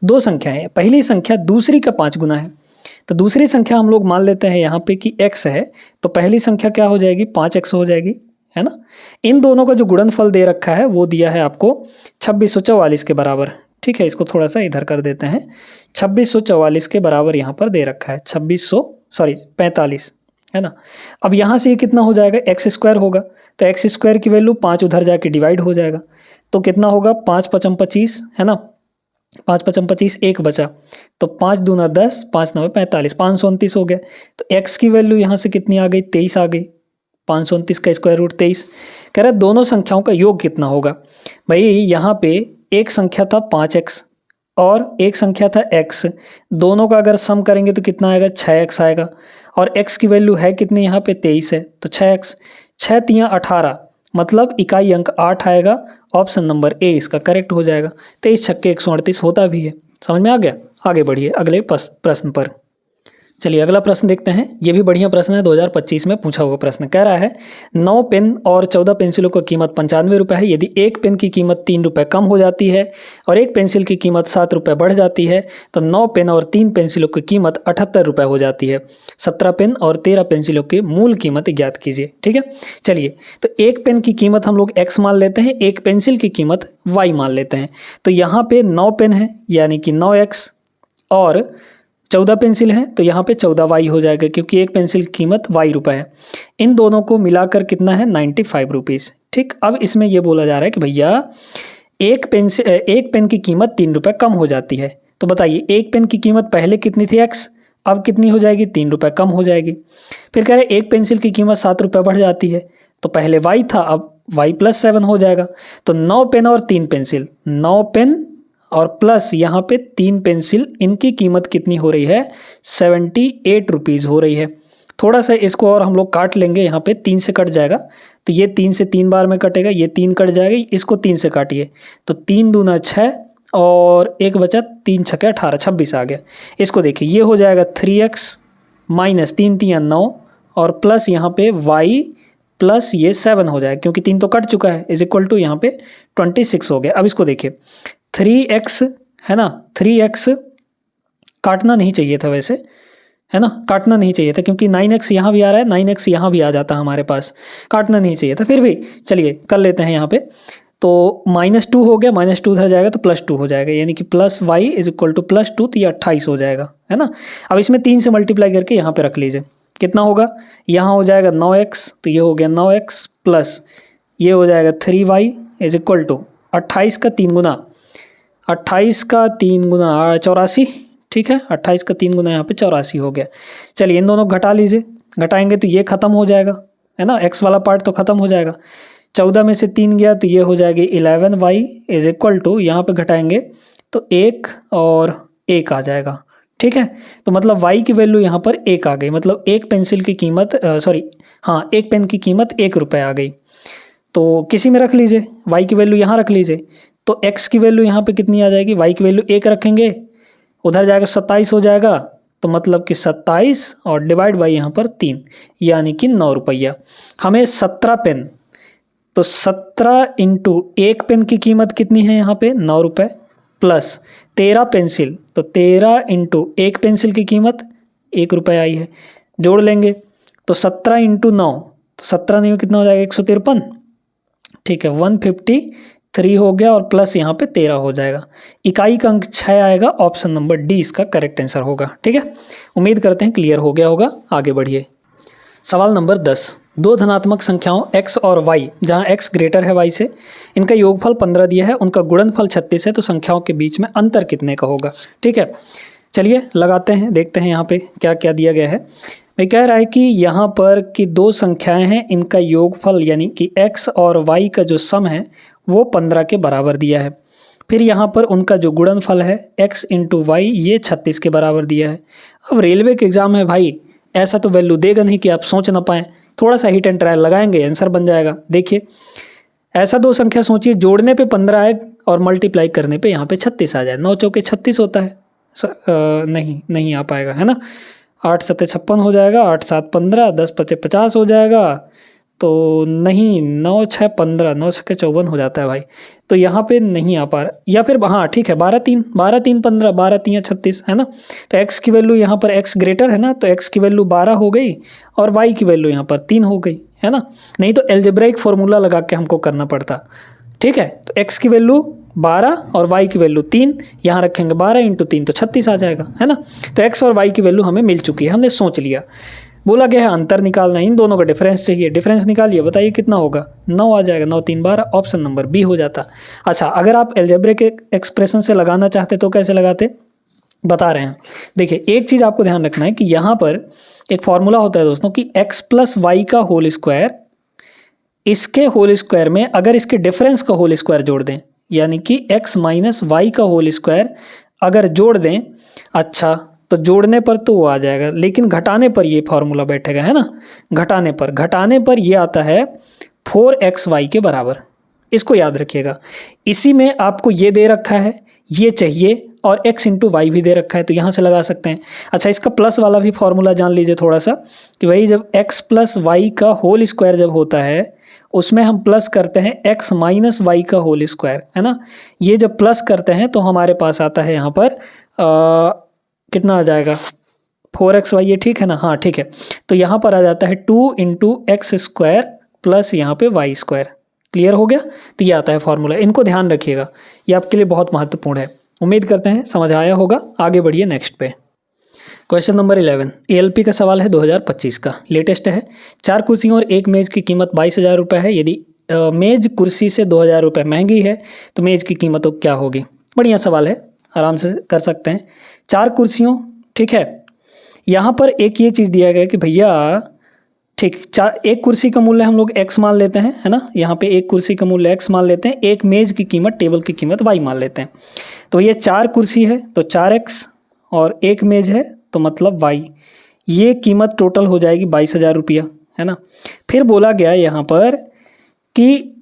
दो संख्याएं, पहली संख्या दूसरी का 5 गुना है, तो दूसरी संख्या हम लोग मान लेते हैं यहाँ पे कि x है, तो पहली संख्या क्या हो जाएगी, 5x हो जाएगी, है ना। इन दोनों का जो गुणनफल दे रखा है वो दिया है आपको 2644 के बराबर। ठीक है, इसको थोड़ा सा इधर कर देते हैं, 2644 के बराबर यहाँ पर दे रखा है, 45, है ना। अब यहाँ से ये कितना हो जाएगा, x² होगा, तो x² की वैल्यू 5 उधर जाके डिवाइड हो जाएगा, तो कितना होगा 5 5 25, है ना। 5 5 25, 1 बचा, तो 5 दूना 10, 5 9 45, 529 हो गया। तो x की वैल्यू यहाँ से कितनी आ गई, 23 आ गई। 529 का स्क्वायर रूट 23। कह रहा है दोनों संख्याओं का योग कितना होगा। भाई यहाँ पे एक संख्या था 5x और एक संख्या था x, दोनों का अगर सम करेंगे तो कितना आएगा, 6x आएगा, और x की वैल्यू है कितनी यहाँ पे 23 है, तो 6x, 6 3 18, मतलब इकाई अंक 8 आएगा। ऑप्शन नंबर ए इसका करेक्ट हो जाएगा। 23 छक्के 138 होता भी है। समझ में आ गया, आगे बढ़िए अगले प्रश्न पर। चलिए अगला प्रश्न देखते हैं। ये भी बढ़िया प्रश्न है, 2025 में पूछा हुआ प्रश्न। कह रहा है 9 पेन और 14 पेंसिलों की कीमत 95 रुपये है। यदि एक पेन की कीमत 3 रुपये कम हो जाती है और एक पेंसिल की कीमत 7 रुपये बढ़ जाती है तो 9 पेन और 3 पेंसिलों की कीमत 78 रुपये हो जाती है। 17 पेन और 13 पेंसिलों की मूल कीमत ज्ञात कीजिए। ठीक है, चलिए तो एक पेन की कीमत हम लोग x मान लेते हैं, एक पेंसिल की कीमत y मान लेते हैं। तो यहाँ पे 9 पेन है यानी कि 9x और 14 पेंसिल हैं तो यहाँ पे 14y हो जाएगा, क्योंकि एक पेंसिल की कीमत y रुपये है। इन दोनों को मिलाकर कितना है 95 रुपीज़। ठीक, अब इसमें ये बोला जा रहा है कि भैया एक पेन की कीमत 3 रुपये कम हो जाती है। तो बताइए एक पेन की कीमत पहले कितनी थी x, अब कितनी हो जाएगी 3 रुपये कम हो जाएगी। फिर कह रहे एक पेंसिल की कीमत 7 रुपये बढ़ जाती है, तो पहले y था अब y+7 हो जाएगा। तो 9 पेन और 3 पेंसिल, 9 पेन और प्लस यहाँ पे 3 पेंसिल, इनकी कीमत कितनी हो रही है 78 रुपीज़ हो रही है। थोड़ा सा इसको और हम लोग काट लेंगे, यहाँ पे 3 से कट जाएगा तो ये 3 से 3 बार में कटेगा, ये 3 कट जाएगा, इसको 3 से काटिए तो 3 दूना 6 और एक बचा 3 छक्के 18, 26 आ गया। इसको देखिए ये हो जाएगा 3x माइनस 3 3 9 और प्लस यहाँ पे y प्लस ये 7 हो जाएगा, क्योंकि 3 तो कट चुका है, इज इक्वल टू यहाँ पे 26 हो गया। अब इसको देखिए 3x है ना, 3x काटना नहीं चाहिए था वैसे, है ना, काटना नहीं चाहिए था क्योंकि 9x यहाँ भी आ रहा है, 9x यहाँ भी आ जाता हमारे पास, काटना नहीं चाहिए था। फिर भी चलिए कर लेते हैं यहाँ पे। तो -2 हो गया, -2 उधर जाएगा तो +2 हो जाएगा, यानी कि plus y is equal to +2, तो ये 28 हो जाएगा, है ना। अब इसमें 3 से मल्टीप्लाई करके यहाँ पे रख लीजिए, कितना होगा, यहाँ हो जाएगा 9x, तो ये हो गया 9x प्लस ये हो जाएगा 3y इज इक्वल टू 28 का 3 गुना 84। ठीक है, 28 का 3 गुना यहाँ पे 84 हो गया। चलिए इन दोनों को घटा लीजिए, घटाएंगे तो ये ख़त्म हो जाएगा, है ना, x वाला पार्ट तो ख़त्म हो जाएगा। 14 में से 3 गया तो ये हो जाएगी 11y इज इक्वल टू, यहाँ पे घटाएंगे तो 1 और 1 आ जाएगा। ठीक है, तो मतलब y की वैल्यू यहाँ पर 1 आ गई, मतलब एक पेंसिल की कीमत एक पेन की कीमत 1 रुपये आ गई। तो किसी में रख लीजिए, y की वैल्यू यहाँ रख लीजिए, तो x की वैल्यू यहाँ पे कितनी आ जाएगी, y की वैल्यू 1 रखेंगे, उधर जाएगा 27 हो जाएगा, तो मतलब कि 27 और डिवाइड बाई यहाँ पर 3 यानी कि 9 रुपया। हमें 17 पेन, तो 17 इंटू एक पेन की कीमत कितनी है यहाँ पे 9 रुपये, प्लस 13 पेंसिल, तो 13 इंटू एक पेंसिल की कीमत 1 रुपये आई है, जोड़ लेंगे तो 17 इंटू 9, तो 17 नहीं कितना हो जाएगा 153। ठीक है, 153 हो गया और प्लस यहाँ पे 13 हो जाएगा। इकाई का अंक 6 आएगा, ऑप्शन नंबर डी इसका करेक्ट आंसर होगा। ठीक है, उम्मीद करते हैं क्लियर हो गया होगा। आगे बढ़िए। सवाल नंबर 10, दो धनात्मक संख्याओं x और y, जहां x ग्रेटर है y से, इनका योगफल 15 दिया है, उनका गुणनफल 36 है, तो संख्याओं के बीच में अंतर कितने का होगा। ठीक है, चलिए लगाते हैं, देखते हैं यहाँ पे क्या क्या दिया गया है। मैं कह रहा है कि यहाँ पर कि दो संख्याएं हैं, इनका योगफल यानी कि x और y का जो सम है वो 15 के बराबर दिया है। फिर यहाँ पर उनका जो गुणनफल है x इंटू वाई, ये 36 के बराबर दिया है। अब रेलवे के एग्ज़ाम में भाई ऐसा तो वैल्यू देगा नहीं कि आप सोच ना पाएँ, थोड़ा सा हिट एंड ट्रायल लगाएंगे आंसर बन जाएगा। देखिए ऐसा दो संख्या सोचिए, जोड़ने पे 15 आए और मल्टीप्लाई करने पे यहाँ पे 36 आ जाए, 9 चौके 36 होता है, नहीं आ पाएगा, है ना। 8 7 56 हो जाएगा, 8 7 15, 10 5 50 हो जाएगा, तो नहीं, 9 6 15, 9 6 54 हो जाता है भाई, तो यहाँ पे नहीं आ पा रहा। या फिर हाँ ठीक है, 12 3 15, 12 3 36, है ना। तो x की वैल्यू यहाँ पर x ग्रेटर है ना, तो x की वैल्यू 12 हो गई और y की वैल्यू यहाँ पर 3 हो गई, है ना। नहीं तो एल्जेब्राइक फार्मूला लगा के हमको करना पड़ता। ठीक है, तो x की वैल्यू 12 और y की वैल्यू 3, यहाँ रखेंगे 12 इंटू 3 तो 36 आ जाएगा, है ना। तो x और y की वैल्यू हमें मिल चुकी है, हमने सोच लिया। बोला गया है अंतर निकालना, इन दोनों का डिफरेंस चाहिए, डिफरेंस निकालिए, बताइए कितना होगा, 9 आ जाएगा, 9 3 12, ऑप्शन नंबर बी हो जाता। अच्छा, अगर आप एल्जेब्रिक एक्सप्रेशन से लगाना चाहते तो कैसे लगाते, बता रहे हैं। देखिए एक चीज़ आपको ध्यान रखना है कि यहाँ पर एक फॉर्मूला होता है दोस्तों कि x प्लस वाई का होल स्क्वायर, इसके होल स्क्वायर में अगर इसके डिफरेंस का होल स्क्वायर जोड़ दें, यानी कि x माइनस वाई का होल स्क्वायर अगर जोड़ दें, अच्छा तो जोड़ने पर तो वो आ जाएगा, लेकिन घटाने पर ये फार्मूला बैठेगा, है ना। घटाने पर ये आता है 4xy के बराबर, इसको याद रखिएगा। इसी में आपको ये दे रखा है, ये चाहिए और x इंटू वाई भी दे रखा है, तो यहाँ से लगा सकते हैं। अच्छा, इसका प्लस वाला भी फॉर्मूला जान लीजिए थोड़ा सा, कि भाई जब x प्लस वाई का होल स्क्वायर जब होता है उसमें हम प्लस करते हैं x माइनस वाई का होल स्क्वायर, है ना। ये जब प्लस करते हैं तो हमारे पास आता है यहाँ पर कितना आ जाएगा 4xy, ये ठीक है ना, हाँ ठीक है। तो यहाँ पर आ जाता है 2 इंटू एक्स स्क्वायर प्लस यहाँ पे वाई स्क्वायर। क्लियर हो गया। तो ये आता है फॉर्मूला, इनको ध्यान रखिएगा, ये आपके लिए बहुत महत्वपूर्ण है। उम्मीद करते हैं समझ आया होगा। आगे बढ़िए नेक्स्ट पे। क्वेश्चन नंबर 11 ALP का सवाल है 2025 का, लेटेस्ट है। 4 कुर्सियों और एक मेज़ की कीमत 22,000 रुपये है। यदि मेज़ कुर्सी से 2,000 रुपये महंगी है तो मेज़ की कीमत क्या होगी। बढ़िया सवाल है, आराम से कर सकते हैं। 4 कुर्सियों, ठीक है। यहाँ पर एक ये चीज़ दिया गया कि भैया ठीक, एक कुर्सी का मूल्य हम लोग x मान लेते हैं, है ना। यहाँ पे एक कुर्सी का मूल्य x मान लेते हैं, एक मेज़ की कीमत, टेबल की कीमत y मान लेते हैं। तो ये 4 कुर्सी है तो 4x और एक मेज़ है तो मतलब y, ये कीमत टोटल हो जाएगी 22,000 रुपया, है ना। फिर बोला गया यहाँ पर कि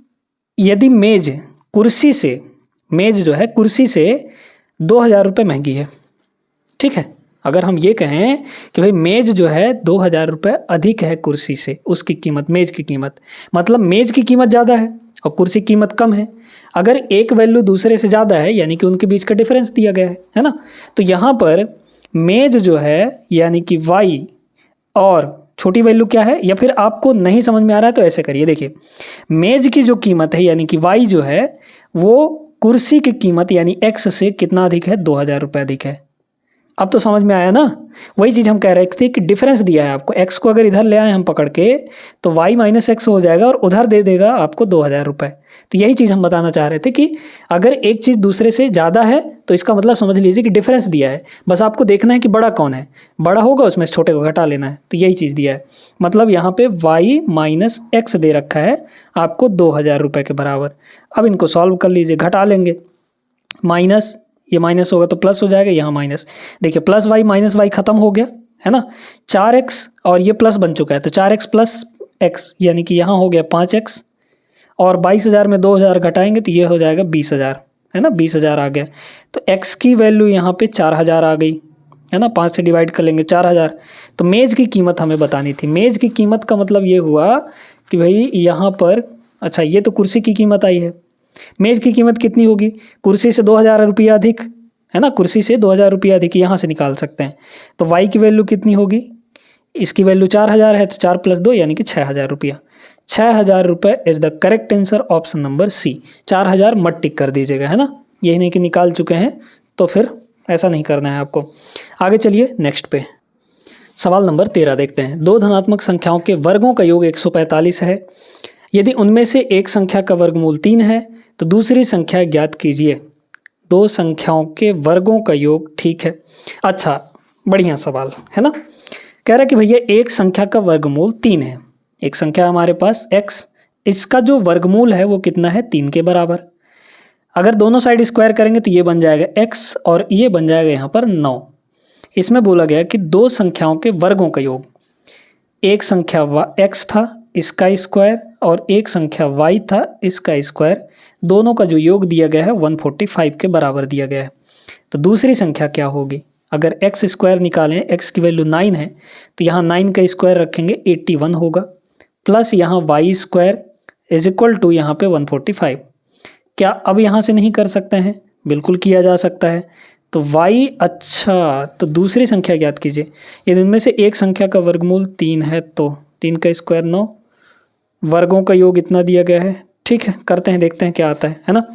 यदि मेज़ कुर्सी से, मेज़ जो है कुर्सी से 2,000 रुपये महंगी है, ठीक है। अगर हम ये कहें कि भाई मेज़ जो है 2,000 रुपये अधिक है कुर्सी से, उसकी कीमत, मेज़ की कीमत, मतलब मेज़ की कीमत ज़्यादा है और कुर्सी की कीमत कम है। अगर एक वैल्यू दूसरे से ज़्यादा है यानी कि उनके बीच का डिफरेंस दिया गया है ना। तो यहाँ पर मेज़ जो है यानी कि y और छोटी वैल्यू क्या है, या फिर आपको नहीं समझ में आ रहा है तो ऐसे करिए, देखिए मेज़ की जो कीमत है यानी कि y जो है वो कुर्सी की कीमत यानी x से कितना अधिक है, 2,000 रुपये अधिक है। अब तो समझ में आया ना। वही चीज़ हम कह रहे थे कि डिफरेंस दिया है आपको, x को अगर इधर ले आए हम पकड़ के तो y माइनस एक्स हो जाएगा और उधर दे देगा आपको 2,000 रुपये। तो यही चीज़ हम बताना चाह रहे थे कि अगर एक चीज़ दूसरे से ज़्यादा है तो इसका मतलब समझ लीजिए कि डिफरेंस दिया है, बस आपको देखना है कि बड़ा कौन है, बड़ा होगा उसमें से छोटे को घटा लेना है। तो यही चीज़ दिया है, मतलब यहाँ पे y माइनस एक्स दे रखा है आपको 2,000 रुपये के बराबर। अब इनको सॉल्व कर लीजिए, घटा लेंगे, माइनस, ये माइनस होगा तो प्लस हो जाएगा, यहाँ माइनस, देखिए प्लस वाई माइनस वाई खत्म हो गया, है ना। 4x और ये प्लस बन चुका है तो 4x प्लस x यानी कि यहाँ हो गया 5x, और 22,000 में 2,000 घटाएंगे तो ये हो जाएगा 20,000, है ना। 20,000 आ गया तो x की वैल्यू यहाँ पे 4,000 आ गई, है ना। 5 से डिवाइड कर लेंगे 4,000। तो मेज़ की कीमत हमें बतानी थी। मेज़ की कीमत का मतलब ये हुआ कि भाई यहाँ पर, अच्छा ये तो कुर्सी की कीमत आई है, मेज़ की कीमत कितनी होगी, कुर्सी से 2,000 रुपया अधिक, है ना। कुर्सी से 2,000 रुपया अधिक यहाँ से निकाल सकते हैं। तो y की वैल्यू कितनी होगी, इसकी वैल्यू 4,000 है तो 4 + 2 यानी कि 6,000 रुपया। 6,000 रुपये is the correct answer, option number C. 4,000 मत टिक कर दीजिएगा, है ना। यही नहीं कि निकाल चुके हैं तो फिर ऐसा नहीं करना है आपको। आगे चलिए नेक्स्ट पे, सवाल नंबर 13 देखते हैं। 2 धनात्मक संख्याओं के वर्गों का योग 145 है। यदि उनमें से एक संख्या का वर्गमूल 3 है तो दूसरी संख्या ज्ञात कीजिए। 2 संख्याओं के वर्गों का योग, ठीक है। अच्छा, बढ़िया सवाल है ना। कह रहा है कि भैया एक संख्या का वर्गमूल 3 है, एक संख्या हमारे पास x, इसका जो वर्गमूल है वो कितना है, 3 के बराबर। अगर दोनों साइड स्क्वायर करेंगे तो ये बन जाएगा x और ये बन जाएगा यहाँ पर 9। इसमें बोला गया कि 2 संख्याओं के वर्गों का योग, एक संख्या x था इसका स्क्वायर और एक संख्या y था इसका स्क्वायर, दोनों का जो योग दिया गया है 145 के बराबर दिया गया है। तो दूसरी संख्या क्या होगी, अगर x स्क्वायर निकालें, x की वैल्यू 9 है तो यहाँ 9 का स्क्वायर रखेंगे 81 होगा, प्लस यहाँ y square is equal to यहाँ पे 145। क्या अब यहाँ से नहीं कर सकते हैं, बिल्कुल किया जा सकता है। तो y, अच्छा तो दूसरी संख्या ज्ञात कीजिए। यदि इनमें से एक संख्या का वर्गमूल 3 है तो 3 का स्क्वायर 9, वर्गों का योग इतना दिया गया है, ठीक है। करते हैं, देखते हैं क्या आता है ना।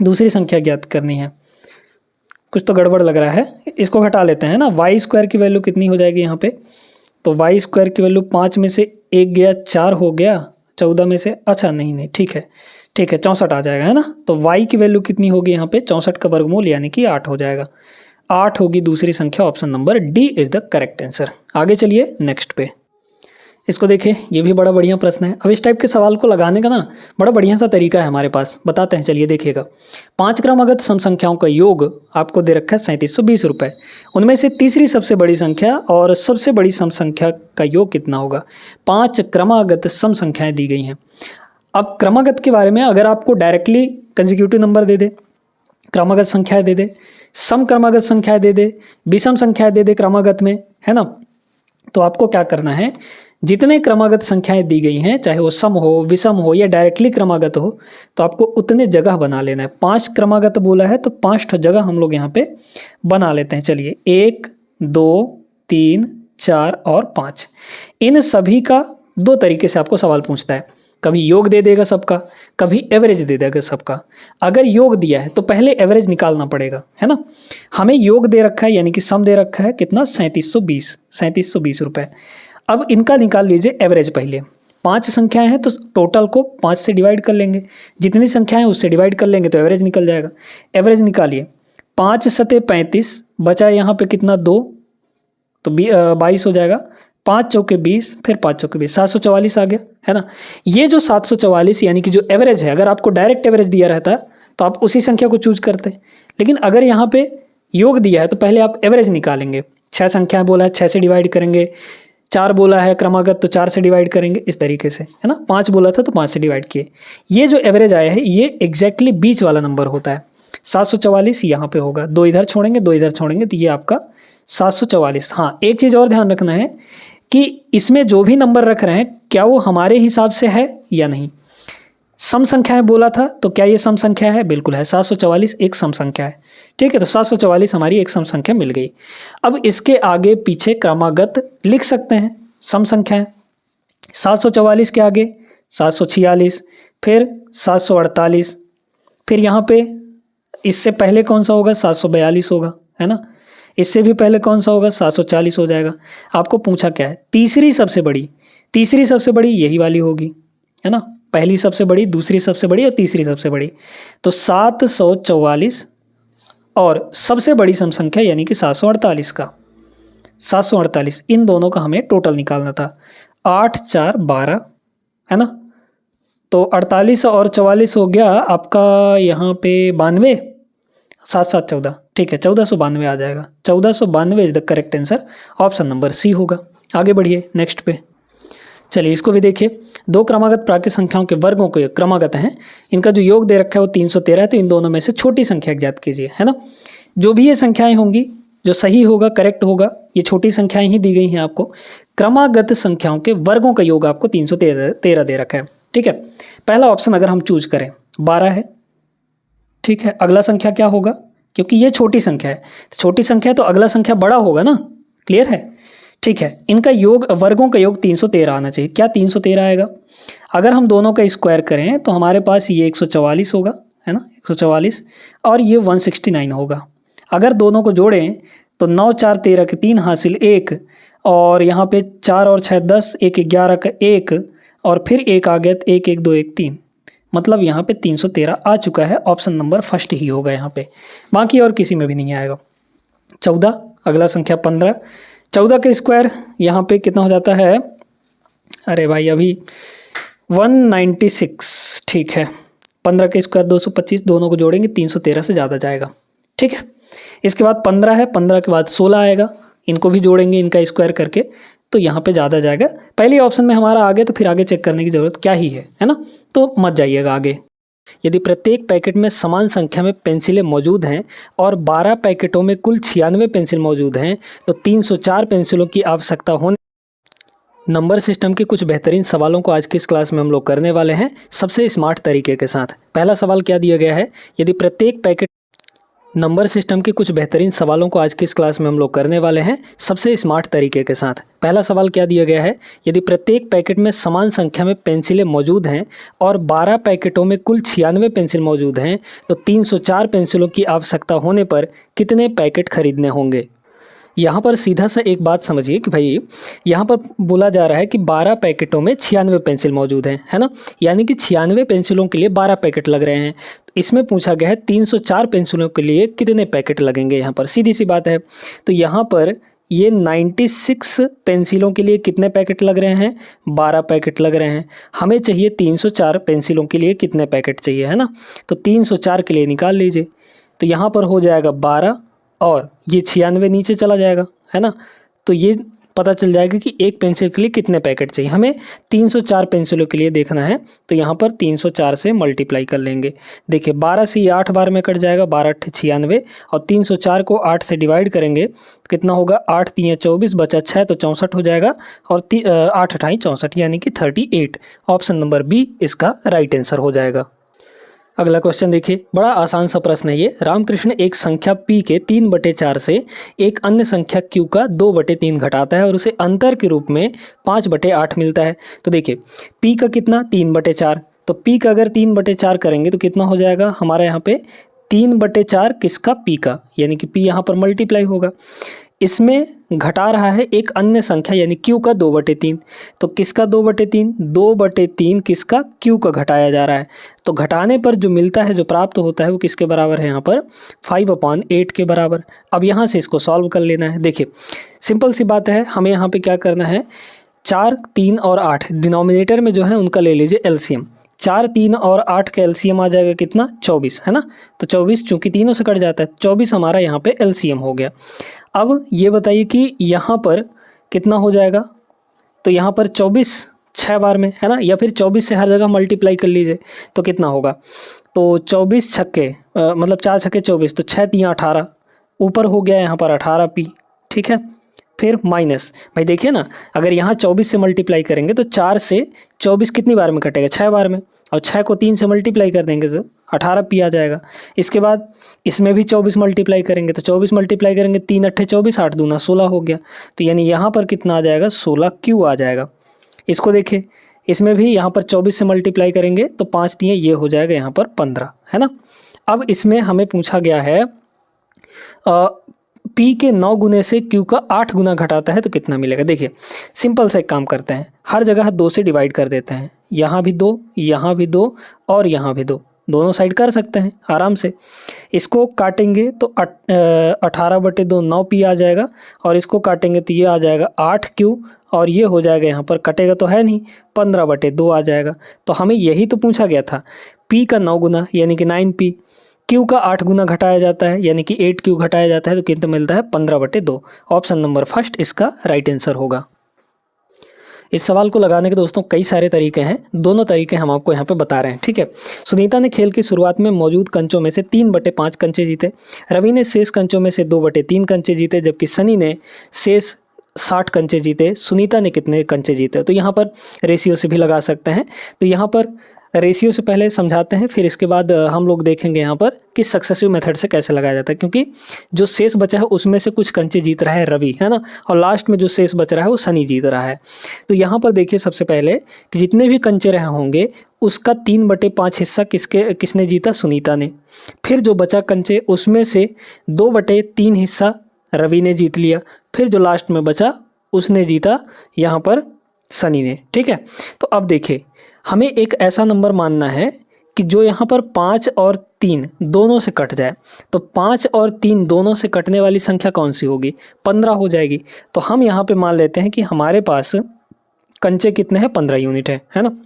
दूसरी संख्या ज्ञात करनी है, कुछ तो गड़बड़ लग रहा है, इसको घटा लेते हैं ना। वाई स्क्वायर की वैल्यू कितनी हो जाएगी यहाँ पे, तो वाई स्क्वायर की वैल्यू 5 में से 1 गया 4 हो गया, 14 में से, अच्छा नहीं ठीक है 64 आ जाएगा, है ना। तो y की वैल्यू कितनी होगी यहाँ पे, 64 का वर्गमूल यानी कि 8 हो जाएगा। 8 होगी दूसरी संख्या, option number D is the correct answer. आगे चलिए नेक्स्ट पे, इसको देखिए, ये भी बड़ा बढ़िया प्रश्न है। अब इस टाइप के सवाल को लगाने का ना बड़ा बढ़िया सा तरीका है हमारे पास, बताते हैं, चलिए देखिएगा। 5 क्रमागत सम संख्याओं का योग आपको दे रखा है 3720 रुपये। उनमें से तीसरी सबसे बड़ी संख्या और सबसे बड़ी सम संख्या का योग कितना होगा। 5 क्रमागत सम संख्याएं दी गई हैं। अब क्रमागत के बारे में अगर आपको डायरेक्टली कंसेक्यूटिव नंबर दे दे, क्रमागत संख्याएं दे दे, सम क्रमागत संख्याएं दे दे, विषम संख्याएं दे दे क्रमागत में, है ना। तो आपको क्या करना है, जितने क्रमागत संख्याएं दी गई हैं, चाहे वो सम हो, विषम हो या डायरेक्टली क्रमागत हो, तो आपको उतने जगह बना लेना है। 5 क्रमागत बोला है तो 5 जगह हम लोग यहाँ पे बना लेते हैं। चलिए 1, 2, 3, 4 और 5। इन सभी का 2 तरीके से आपको सवाल पूछता है, कभी योग दे देगा सबका, कभी एवरेज दे देगा सबका। अगर योग दिया है तो पहले एवरेज निकालना पड़ेगा, है ना। हमें योग दे रखा है यानी कि सम दे रखा है कितना, 3720 रुपये। अब इनका निकाल लीजिए एवरेज पहले। 5 संख्याएं हैं तो टोटल को 5 से डिवाइड कर लेंगे, जितनी संख्याएं हैं उससे डिवाइड कर लेंगे तो एवरेज निकल जाएगा। एवरेज निकालिए, 5 सते 35, बचा यहाँ पे कितना 2, तो 22 हो जाएगा। 5 चौके 20, फिर 5 चौके 20, 744 आ गया, है ना। ये जो 744 यानी कि जो एवरेज है, अगर आपको डायरेक्ट एवरेज दिया रहता तो आप उसी संख्या को चूज करते, लेकिन अगर यहाँ पे योग दिया है तो पहले आप एवरेज निकालेंगे। 6 संख्याएं बोला है, 6 से डिवाइड करेंगे। 4 बोला है क्रमागत तो 4 से डिवाइड करेंगे, इस तरीके से, है ना। 5 बोला था तो 5 से डिवाइड किए। ये जो एवरेज आया है ये एग्जैक्टली बीच वाला नंबर होता है। 744 यहाँ पे होगा, 2 इधर छोड़ेंगे 2 इधर छोड़ेंगे तो ये आपका 744। हाँ, एक चीज़ और ध्यान रखना है कि इसमें जो भी नंबर रख रहे हैं क्या वो हमारे हिसाब से है या नहीं। सम संख्याएं बोला था तो क्या ये सम संख्या है, बिल्कुल है। 744 एक सम संख्या है, ठीक है। तो 744 हमारी एक सम संख्या मिल गई। अब इसके आगे पीछे क्रमागत लिख सकते हैं सम संख्याएं। 744 के आगे 746, फिर 748, फिर यहाँ पे इससे पहले कौन सा होगा, 742 होगा, है ना। इससे भी पहले कौन सा होगा, 740 हो जाएगा। आपको पूछा क्या है, तीसरी सबसे बड़ी यही वाली होगी, है ना। पहली सबसे बड़ी, दूसरी सबसे बड़ी और तीसरी सबसे बड़ी। तो 744 और सबसे बड़ी सम संख्या यानी कि 748 का 748, इन दोनों का हमें टोटल निकालना था। 8 4 12, है ना। तो 48 और 44 हो गया आपका यहाँ पे 92, 7 7 14, ठीक है, 1492 आ जाएगा। 1492 is the correct answer, option number C होगा। आगे बढ़िए नेक्स्ट पे। चलिए इसको भी देखिए। 2 क्रमागत प्राकृत संख्याओं के वर्गों को क्रमागत हैं, इनका जो योग दे रखा है वो 313 है, तो इन दोनों में से छोटी संख्या ज्ञात कीजिए, है ना। जो भी ये संख्याएं होंगी, जो सही होगा, करेक्ट होगा, ये छोटी संख्याएं ही दी गई हैं आपको। क्रमागत संख्याओं के वर्गों का योग आपको 313 दे रखा है, ठीक है। पहला ऑप्शन अगर हम चूज करें 12 है, ठीक है। अगला संख्या क्या होगा, क्योंकि ये छोटी संख्या है, छोटी संख्या है तो अगला संख्या बड़ा होगा ना, क्लियर है, ठीक है। इनका योग, वर्गों का योग 313 आना चाहिए। क्या 313 आएगा, अगर हम दोनों का स्क्वायर करें तो हमारे पास ये 144 होगा, है ना, 144, और ये 169 होगा। अगर दोनों को जोड़ें तो 9 4 13 के 3 हासिल 1, और यहाँ पे 4 और 6 10, 1 11 का 1, और फिर 1 आ गया 1 1 2 1 3, मतलब यहाँ पे 313 आ चुका है। ऑप्शन नंबर फर्स्ट ही होगा यहाँ पे, बाकी और किसी में भी नहीं आएगा। 14, अगला संख्या 15, 14 के स्क्वायर यहाँ पे कितना हो जाता है, अरे भाई अभी 196, ठीक है। 15 के स्क्वायर 225, दोनों को जोड़ेंगे 313 से ज़्यादा जाएगा, ठीक है। इसके बाद 15 है, 15 के बाद 16 आएगा, इनको भी जोड़ेंगे इनका स्क्वायर करके तो यहाँ पे ज़्यादा जाएगा। पहले ऑप्शन में हमारा आगे, तो फिर आगे चेक करने की ज़रूरत क्या ही है ना, तो मत जाइएगा आगे। यदि प्रत्येक पैकेट में समान संख्या में पेंसिलें मौजूद हैं और 12 पैकेटों में कुल 96 पेंसिल मौजूद हैं तो 304 पेंसिलों की आवश्यकता होने। नंबर सिस्टम के कुछ बेहतरीन सवालों को आज की इस क्लास में हम लोग करने वाले हैं सबसे स्मार्ट तरीके के साथ। पहला सवाल क्या दिया गया है, यदि प्रत्येक पैकेट, नंबर सिस्टम के कुछ बेहतरीन सवालों को आज की इस क्लास में हम लोग करने वाले हैं सबसे स्मार्ट तरीके के साथ। पहला सवाल क्या दिया गया है, यदि प्रत्येक पैकेट में समान संख्या में पेंसिलें मौजूद हैं और 12 पैकेटों में कुल 96 पेंसिल मौजूद हैं तो 304 पेंसिलों की आवश्यकता होने पर कितने पैकेट खरीदने होंगे। यहाँ पर सीधा सा एक बात समझिए कि भाई यहाँ पर बोला जा रहा है कि 12 पैकेटों में 96 पेंसिल मौजूद हैं, है ना, यानी कि 96 पेंसिलों के लिए 12 पैकेट लग रहे हैं। तो इसमें पूछा गया है 304 पेंसिलों के लिए कितने पैकेट लगेंगे। यहाँ पर सीधी सी बात है, तो यहाँ पर ये 96 पेंसिलों के लिए कितने पैकेट लग रहे हैं, 12 पैकेट लग रहे हैं। हमें चाहिए 304 पेंसिलों के लिए कितने पैकेट चाहिए, है ना, तो 304 के लिए निकाल लीजिए। तो यहाँ पर हो जाएगा 12 और ये 96 नीचे चला जाएगा, है ना, तो ये पता चल जाएगा कि एक पेंसिल के लिए कितने पैकेट चाहिए। हमें 304 पेंसिलों के लिए देखना है, तो यहाँ पर 304 से मल्टीप्लाई कर लेंगे। देखिए 12 से ये 8 बार में कट जाएगा, 12 8 96, और 304 को 8 से डिवाइड करेंगे तो कितना होगा, 8 3 24, बचा 6 तो 64 हो जाएगा, और 8 अठाई 64 यानी कि 38। ऑप्शन नंबर बी इसका राइट आंसर हो जाएगा। अगला क्वेश्चन देखिए, बड़ा आसान सा प्रश्न है ये। रामकृष्ण एक संख्या p के 3/4 से एक अन्य संख्या q का 2/3 घटाता है और उसे अंतर के रूप में 5/8 मिलता है। तो देखिए p का कितना 3/4, तो p का अगर 3/4 करेंगे तो कितना हो जाएगा हमारे यहाँ पे 3/4 किसका, p का, यानी कि p यहाँ पर मल्टीप्लाई होगा। इसमें घटा रहा है एक अन्य संख्या यानी q का 2/3, तो किसका 2/3, 2/3 किसका, q का घटाया जा रहा है। तो घटाने पर जो मिलता है, जो प्राप्त होता है वो किसके बराबर है, यहाँ पर 5/8 के बराबर। अब यहाँ से इसको सॉल्व कर लेना है। देखिए सिंपल सी बात है, हमें यहाँ पे क्या करना है, 4 3 और 8 डिनोमिनेटर में जो है उनका ले लीजिए एलसीएम। 4 3 और 8 का एलसीएम आ जाएगा कितना, 24, है ना। तो 24 चूँकि तीनों से कट जाता है, 24 हमारा यहाँ पे एलसीएम हो गया। अब ये बताइए कि यहाँ पर कितना हो जाएगा, तो यहाँ पर 24 6 बार में, है ना, या फिर 24 से हर जगह मल्टीप्लाई कर लीजिए तो कितना होगा। तो 24 छक्के मतलब 4 छक्के 24, तो 6 3 18, ऊपर हो गया यहाँ पर 18p, ठीक है। फिर माइनस, भाई देखिए ना, अगर यहाँ 24 से मल्टीप्लाई करेंगे तो 4 से 24 कितनी बार में कटेगा, 6 बार में, और 6 को 3 से मल्टीप्लाई कर देंगे तो 18p आ जाएगा। इसके बाद इसमें भी 24 मल्टीप्लाई करेंगे, तो 24 मल्टीप्लाई करेंगे 3 8 24, 8 दूना 16 हो गया। तो यानी यहाँ पर कितना आ जाएगा, 16q आ जाएगा। इसको देखिए, इसमें भी यहाँ पर 24 से मल्टीप्लाई करेंगे तो 5 दिए ये हो जाएगा यहाँ पर 15, है ना। अब इसमें हमें पूछा गया है p के 9 गुने से q का 8 गुना घटाता है तो कितना मिलेगा। देखिए सिंपल से एक काम करते हैं, हर जगह 2 से डिवाइड कर देते हैं, यहाँ भी 2, यहाँ भी 2 और यहाँ भी 2, दोनों साइड कर सकते हैं आराम से। इसको काटेंगे तो 18/2 9p आ जाएगा, और इसको काटेंगे तो ये आ जाएगा 8q, और ये हो जाएगा यहाँ पर कटेगा तो है नहीं, 15/2 आ जाएगा। तो हमें यही तो पूछा गया था, p का 9 गुना यानी कि 9p, q का 8 गुना घटाया जाता है यानी कि 8q घटाया जाता है तो कितना मिलता है 15/2। ऑप्शन नंबर फर्स्ट इसका राइट आंसर होगा। इस सवाल को लगाने के दोस्तों कई सारे तरीके हैं, दोनों तरीके हम आपको यहाँ पे बता रहे हैं, ठीक है। सुनीता ने खेल की शुरुआत में मौजूद कंचों में से 3/5 कंचे जीते। रवि ने शेष कंचों में से 2/3 कंचे जीते, जबकि सनी ने शेष 60 कंचे जीते। सुनीता ने कितने कंचे जीते। तो यहाँ पर रेशियो से भी लगा सकते हैं। तो यहाँ पर रेशियो से पहले समझाते हैं, फिर इसके बाद हम लोग देखेंगे यहाँ पर कि सक्सेसिव मेथड से कैसे लगाया जाता है, क्योंकि जो शेष बचा है उसमें से कुछ कंचे जीत रहा है रवि, है ना, और लास्ट में जो शेष बच रहा है वो सनी जीत रहा है। तो यहाँ पर देखिए सबसे पहले कि जितने भी कंचे रहे होंगे उसका 3/5 हिस्सा किसने जीता, सुनीता ने। फिर जो बचा कंचे उसमें से 2/3 हिस्सा रवि ने जीत लिया। फिर जो लास्ट में बचा उसने जीता यहाँ पर सनी ने, ठीक है। तो अब देखिए हमें एक ऐसा नंबर मानना है कि जो यहाँ पर 5 और 3 दोनों से कट जाए। तो 5 और 3 दोनों से कटने वाली संख्या कौन सी होगी, 15 हो जाएगी। तो हम यहाँ पे मान लेते हैं कि हमारे पास कंचे कितने हैं, 15 यूनिट है ना।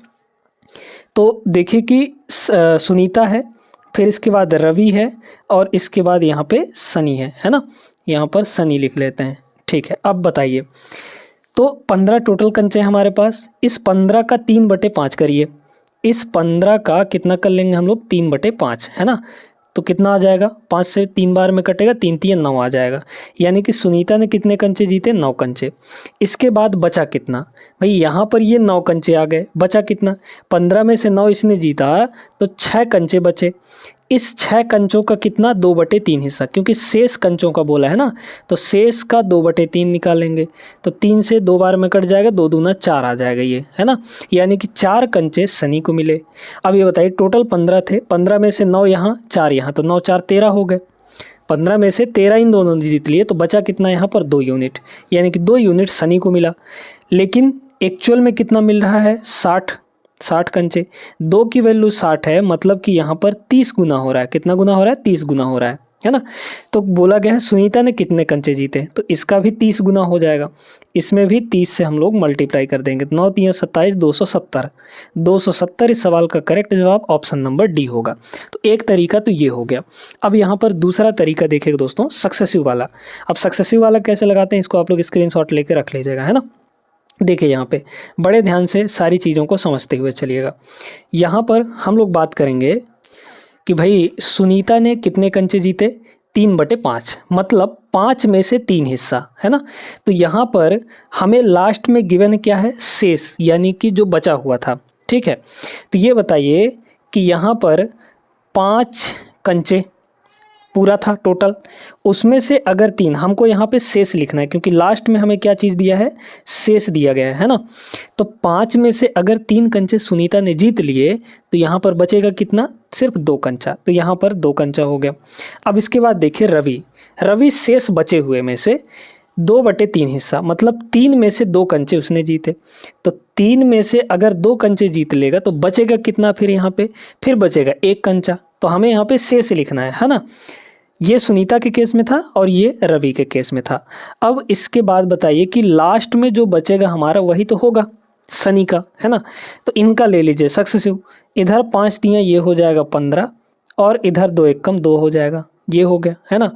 तो देखिए कि सुनीता है, फिर इसके बाद रवि है, और इसके बाद यहाँ पे सनी है ना। यहाँ पर सनी लिख लेते हैं, ठीक है। अब बताइए, तो 15 टोटल कंचे हमारे पास, इस 15 का 3/5 करिए, इस 15 का कितना कर लेंगे हम लोग 3/5, है ना। तो कितना आ जाएगा, 5 से 3 बार में कटेगा, 3 3 9 आ जाएगा। यानी कि सुनीता ने कितने कंचे जीते, 9 कंचे। इसके बाद बचा कितना, भाई यहाँ पर ये 9 कंचे आ गए, बचा कितना, 15 में से 9 इसने जीता तो 6 कंचे बचे। इस 6 कंचों का कितना 2/3 हिस्सा, क्योंकि शेष कंचों का बोला है ना, तो शेष का 2/3 निकालेंगे। तो 3 से 2 बार में कट जाएगा, 2 दूना 4 आ जाएगा ये, है ना। यानी कि 4 कंचे सनी को मिले। अब ये बताइए टोटल 15 थे, 15 में से 9 यहाँ 4 यहाँ, तो 9 4 13 हो गए। 15 में से 13 इन दोनों ने जीत लिए, तो बचा कितना यहाँ पर 2 यूनिट, यानी कि 2 यूनिट सनी को मिला। लेकिन एक्चुअल में कितना मिल रहा है, 60 कंचे। 2 की वैल्यू 60 है, मतलब कि यहाँ पर 30 गुना हो रहा है। कितना गुना हो रहा है, 30 गुना हो रहा है। है ना। तो बोला गया है सुनीता ने कितने कंचे जीते, तो इसका भी 30 गुना हो जाएगा, इसमें भी 30 से हम लोग मल्टीप्लाई कर देंगे। 9 3 27 270, 270 इस सवाल का करेक्ट जवाब ऑप्शन नंबर डी होगा। तो एक तरीका तो ये हो गया। अब यहाँ पर दूसरा तरीका देखिएगा दोस्तों, सक्सेसिव वाला। अब सक्सेसिव वाला कैसे लगाते हैं, इसको आप लोग स्क्रीनशॉट लेके रख लीजिएगा, है ना। देखिए यहाँ पे बड़े ध्यान से सारी चीज़ों को समझते हुए चलिएगा। यहाँ पर हम लोग बात करेंगे कि भाई सुनीता ने कितने कंचे जीते, 3/5, मतलब 5 में से 3 हिस्सा, है ना। तो यहाँ पर हमें लास्ट में गिवन क्या है, शेष, यानी कि जो बचा हुआ था, ठीक है। तो ये बताइए कि यहाँ पर 5 कंचे पूरा था टोटल, उसमें से अगर 3, हमको यहाँ पे शेष लिखना है क्योंकि लास्ट में हमें क्या चीज़ दिया है, शेष दिया गया है ना। तो 5 में से अगर 3 कंचे सुनीता ने जीत लिए तो यहाँ पर बचेगा कितना, सिर्फ 2 कंचा, तो यहाँ पर 2 कंचा हो गया। अब इसके बाद देखिए रवि शेष बचे हुए में से 2/3 हिस्सा, मतलब 3 में से 2 कंचे उसने जीते। तो 3 में से अगर 2 कंचे जीत लेगा तो बचेगा कितना, फिर यहाँ पे फिर बचेगा 1 कंचा। तो हमें यहाँ पे शेष लिखना है ना। ये सुनीता के केस में था और ये रवि के केस में था। अब इसके बाद बताइए कि लास्ट में जो बचेगा हमारा वही तो होगा सनी का, है ना। तो इनका ले लीजिए सक्सेसिव, इधर 5 दिया, ये हो जाएगा 15, और इधर 2 1 कम 2 हो जाएगा, ये हो गया, है ना।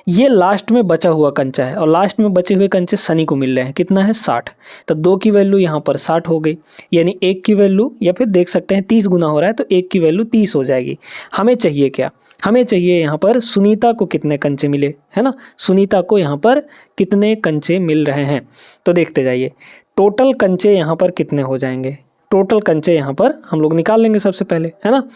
ये लास्ट में बचा हुआ कंचा है और लास्ट में बचे हुए कंचे सनी को मिल रहे हैं, कितना है 60। तो 2 की वैल्यू यहाँ पर 60 हो गई, यानी 1 की वैल्यू, या फिर देख सकते हैं 30 गुना हो रहा है तो 1 की वैल्यू 30 हो जाएगी। हमें चाहिए क्या, हमें चाहिए यहाँ पर सुनीता को कितने कंचे मिले, है ना। सुनीता को यहाँ पर कितने कंचे मिल रहे हैं, तो देखते जाइए टोटल कंचे यहाँ पर कितने हो जाएंगे। टोटल कंचे यहाँ पर हम लोग निकाल लेंगे सबसे पहले, है ना।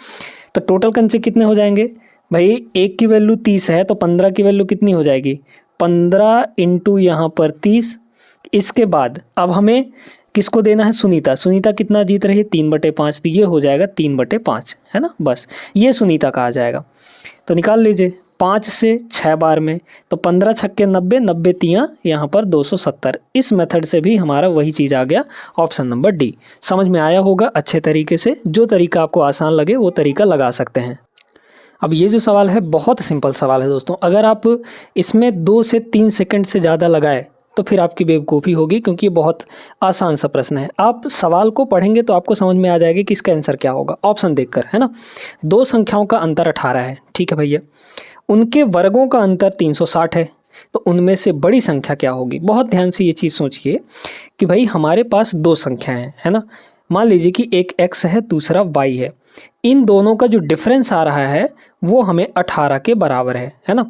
तो टोटल कंचे कितने हो जाएंगे भाई, 1 की वैल्यू 30 है तो 15 की वैल्यू कितनी हो जाएगी, 15 इंटू यहाँ पर 30। इसके बाद अब हमें किसको देना है, सुनीता कितना जीत रही है, 3/5, तो ये हो जाएगा 3/5, है ना। बस ये सुनीता का आ जाएगा। तो निकाल लीजिए 5 से 6 बार में, तो 15 छक्के 90, 90 तियाँ यहाँ पर 270। इस मेथड से भी हमारा वही चीज़ आ गया, ऑप्शन नंबर डी। समझ में आया होगा अच्छे तरीके से, जो तरीका आपको आसान लगे वो तरीका लगा सकते हैं। अब ये जो सवाल है बहुत सिंपल सवाल है दोस्तों, अगर आप इसमें 2 से 3 सेकंड से ज़्यादा लगाए तो फिर आपकी बेवकूफ़ी होगी, क्योंकि ये बहुत आसान सा प्रश्न है। आप सवाल को पढ़ेंगे तो आपको समझ में आ जाएगा कि इसका आंसर क्या होगा ऑप्शन देखकर, है ना। 2 संख्याओं का अंतर 18 है, ठीक है भैया, उनके वर्गों का अंतर 360 है, तो उनमें से बड़ी संख्या क्या होगी। बहुत ध्यान से ये चीज़ सोचिए कि भाई हमारे पास 2 संख्याएँ हैं, है ना। मान लीजिए कि एक x है दूसरा y है, इन दोनों का जो डिफरेंस आ रहा है वो हमें 18 के बराबर है ना।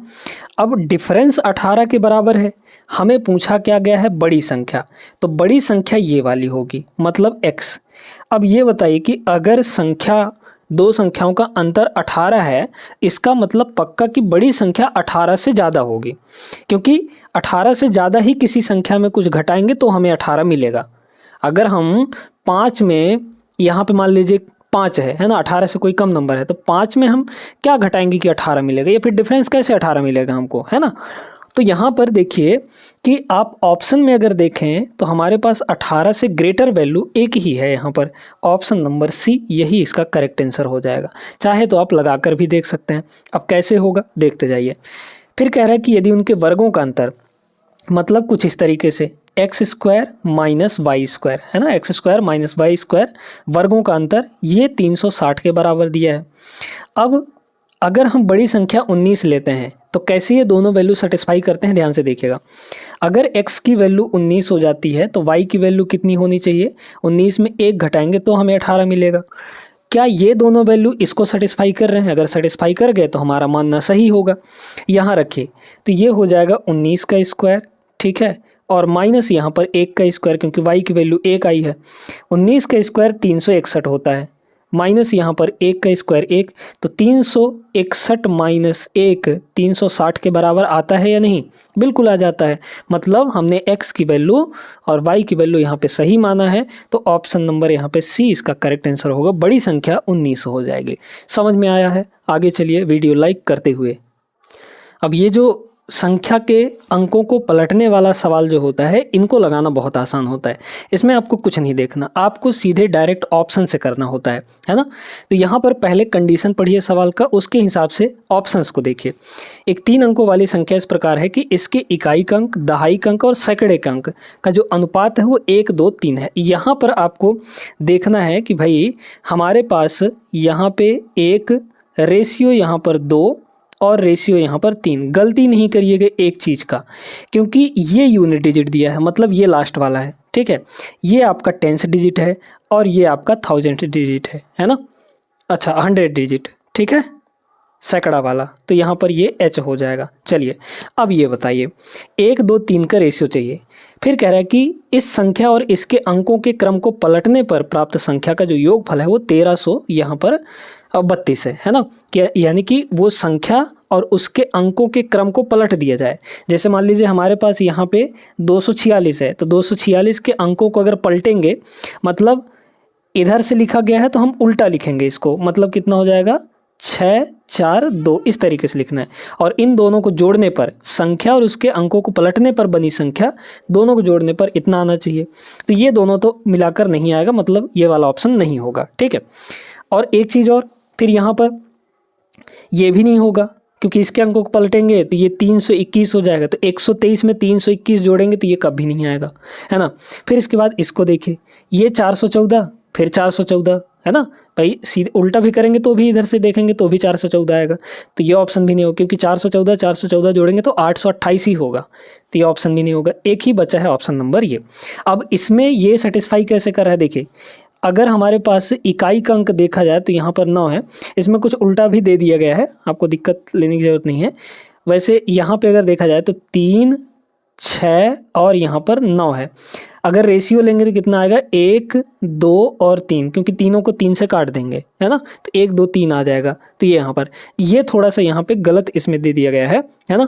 अब डिफरेंस 18 के बराबर है, हमें पूछा क्या गया है, बड़ी संख्या, तो बड़ी संख्या ये वाली होगी, मतलब x। अब ये बताइए कि अगर संख्या 2 संख्याओं का अंतर 18 है, इसका मतलब पक्का कि बड़ी संख्या 18 से ज़्यादा होगी, क्योंकि 18 से ज़्यादा ही किसी संख्या में कुछ घटाएंगे तो हमें 18 मिलेगा। अगर हम 5 में, यहाँ पे मान लीजिए 5 है ना, 18 से कोई कम नंबर है, तो 5 में हम क्या घटाएंगे कि 18 मिलेगा, या फिर डिफरेंस कैसे 18 मिलेगा हमको, है ना। तो यहाँ पर देखिए कि आप ऑप्शन में अगर देखें तो हमारे पास 18 से ग्रेटर वैल्यू एक ही है, यहाँ पर ऑप्शन नंबर सी यही इसका करेक्ट आंसर हो जाएगा। चाहे तो आप लगा कर भी देख सकते हैं। अब कैसे होगा देखते जाइए। फिर कह रहा है कि यदि उनके वर्गों का अंतर, मतलब कुछ इस तरीके से x² माइनस y², है ना, x² माइनस y² वर्गों का अंतर ये 360 के बराबर दिया है। अब अगर हम बड़ी संख्या 19 लेते हैं तो कैसे ये दोनों वैल्यू सेटिस्फाई करते हैं, ध्यान से देखिएगा। अगर x की वैल्यू 19 हो जाती है तो y की वैल्यू कितनी होनी चाहिए, 19 में 1 घटाएंगे तो हमें 18 मिलेगा। क्या ये दोनों वैल्यू इसको सेटिस्फाई कर रहे हैं, अगर सेटिस्फाई कर गए तो हमारा मानना सही होगा। यहाँ रखिए तो ये हो जाएगा 19 का स्क्वायर, ठीक है, और माइनस यहाँ पर 1 का स्क्वायर, क्योंकि y की वैल्यू 1 आई है। 19 का स्क्वायर 361 होता है, माइनस यहाँ पर 1 का स्क्वायर 1, तो 361 माइनस 1 360 के बराबर आता है या नहीं, बिल्कुल आ जाता है। मतलब हमने x की वैल्यू और y की वैल्यू यहाँ पे सही माना है, तो ऑप्शन नंबर यहाँ पे सी इसका करेक्ट आंसर होगा, बड़ी संख्या 19 हो जाएगी। समझ में आया है। आगे चलिए वीडियो लाइक करते हुए। अब ये जो संख्या के अंकों को पलटने वाला सवाल जो होता है, इनको लगाना बहुत आसान होता है। इसमें आपको कुछ नहीं देखना, आपको सीधे डायरेक्ट ऑप्शन से करना होता है ना। तो यहाँ पर पहले कंडीशन पढ़िए सवाल का, उसके हिसाब से ऑप्शंस को देखिए। एक 3 अंकों वाली संख्या इस प्रकार है कि इसके इकाई का अंक, दहाई का अंक और सैकड़े का अंक का जो अनुपात है वो 1, 2, 3 है। यहाँ पर आपको देखना है कि भाई हमारे पास यहाँ पे 1 रेशियो यहाँ पर 2 और रेशियो यहाँ पर 3। गलती नहीं करिएगा एक चीज़ का, क्योंकि ये यूनिट डिजिट दिया है, मतलब ये लास्ट वाला है, ठीक है। ये आपका 10th डिजिट है और ये आपका 1000th डिजिट है ना। अच्छा 100 डिजिट, ठीक है, सैकड़ा वाला, तो यहाँ पर ये H हो जाएगा। चलिए अब ये बताइए 1, 2, 3 का रेशियो चाहिए। फिर कह रहा है कि इस संख्या और इसके अंकों के क्रम को पलटने पर प्राप्त संख्या का जो योगफल है वो 1300 यहाँ पर 32 है ना। यानी कि वो संख्या और उसके अंकों के क्रम को पलट दिया जाए। जैसे मान लीजिए हमारे पास यहाँ पे 246 है, तो 246 के अंकों को अगर पलटेंगे, मतलब इधर से लिखा गया है तो हम उल्टा लिखेंगे इसको, मतलब कितना हो जाएगा 6, 4, 2, इस तरीके से लिखना है। और इन दोनों को जोड़ने पर, संख्या और उसके अंकों को पलटने पर बनी संख्या, दोनों को जोड़ने पर इतना आना चाहिए। तो ये दोनों तो मिलाकर नहीं आएगा, मतलब ये वाला ऑप्शन नहीं होगा, ठीक है। और एक चीज़ और, फिर यहाँ पर ये भी नहीं होगा, क्योंकि इसके अंकों को पलटेंगे तो ये 321 हो जाएगा। तो 123 में 321 जोड़ेंगे तो ये कभी नहीं आएगा, है ना। फिर इसके बाद इसको देखिए, ये 414, फिर 414, है ना भाई। सीधे उल्टा भी करेंगे तो भी इधर से देखेंगे तो भी 414 आएगा, तो ये ऑप्शन भी नहीं होगा, क्योंकि 414 414 जोड़ेंगे तो 828 ही होगा, तो ये ऑप्शन भी नहीं होगा। एक ही बचा है ऑप्शन नंबर ये। अब इसमें ये सेटिस्फाई कैसे कर रहा है, देखिए अगर हमारे पास इकाई का अंक देखा जाए तो यहाँ पर 9 है, इसमें कुछ उल्टा भी दे दिया गया है, आपको दिक्कत लेने की ज़रूरत नहीं है। वैसे यहाँ पे अगर देखा जाए तो 3, 6 और यहाँ पर 9 है। अगर रेशियो लेंगे तो कितना आएगा, 1, 2 और 3, क्योंकि तीनों को 3 से काट देंगे, है ना, तो 1, 2, 3 आ जाएगा। तो ये यहाँ पर ये थोड़ा सा यहाँ पे गलत इसमें दे दिया गया है ना।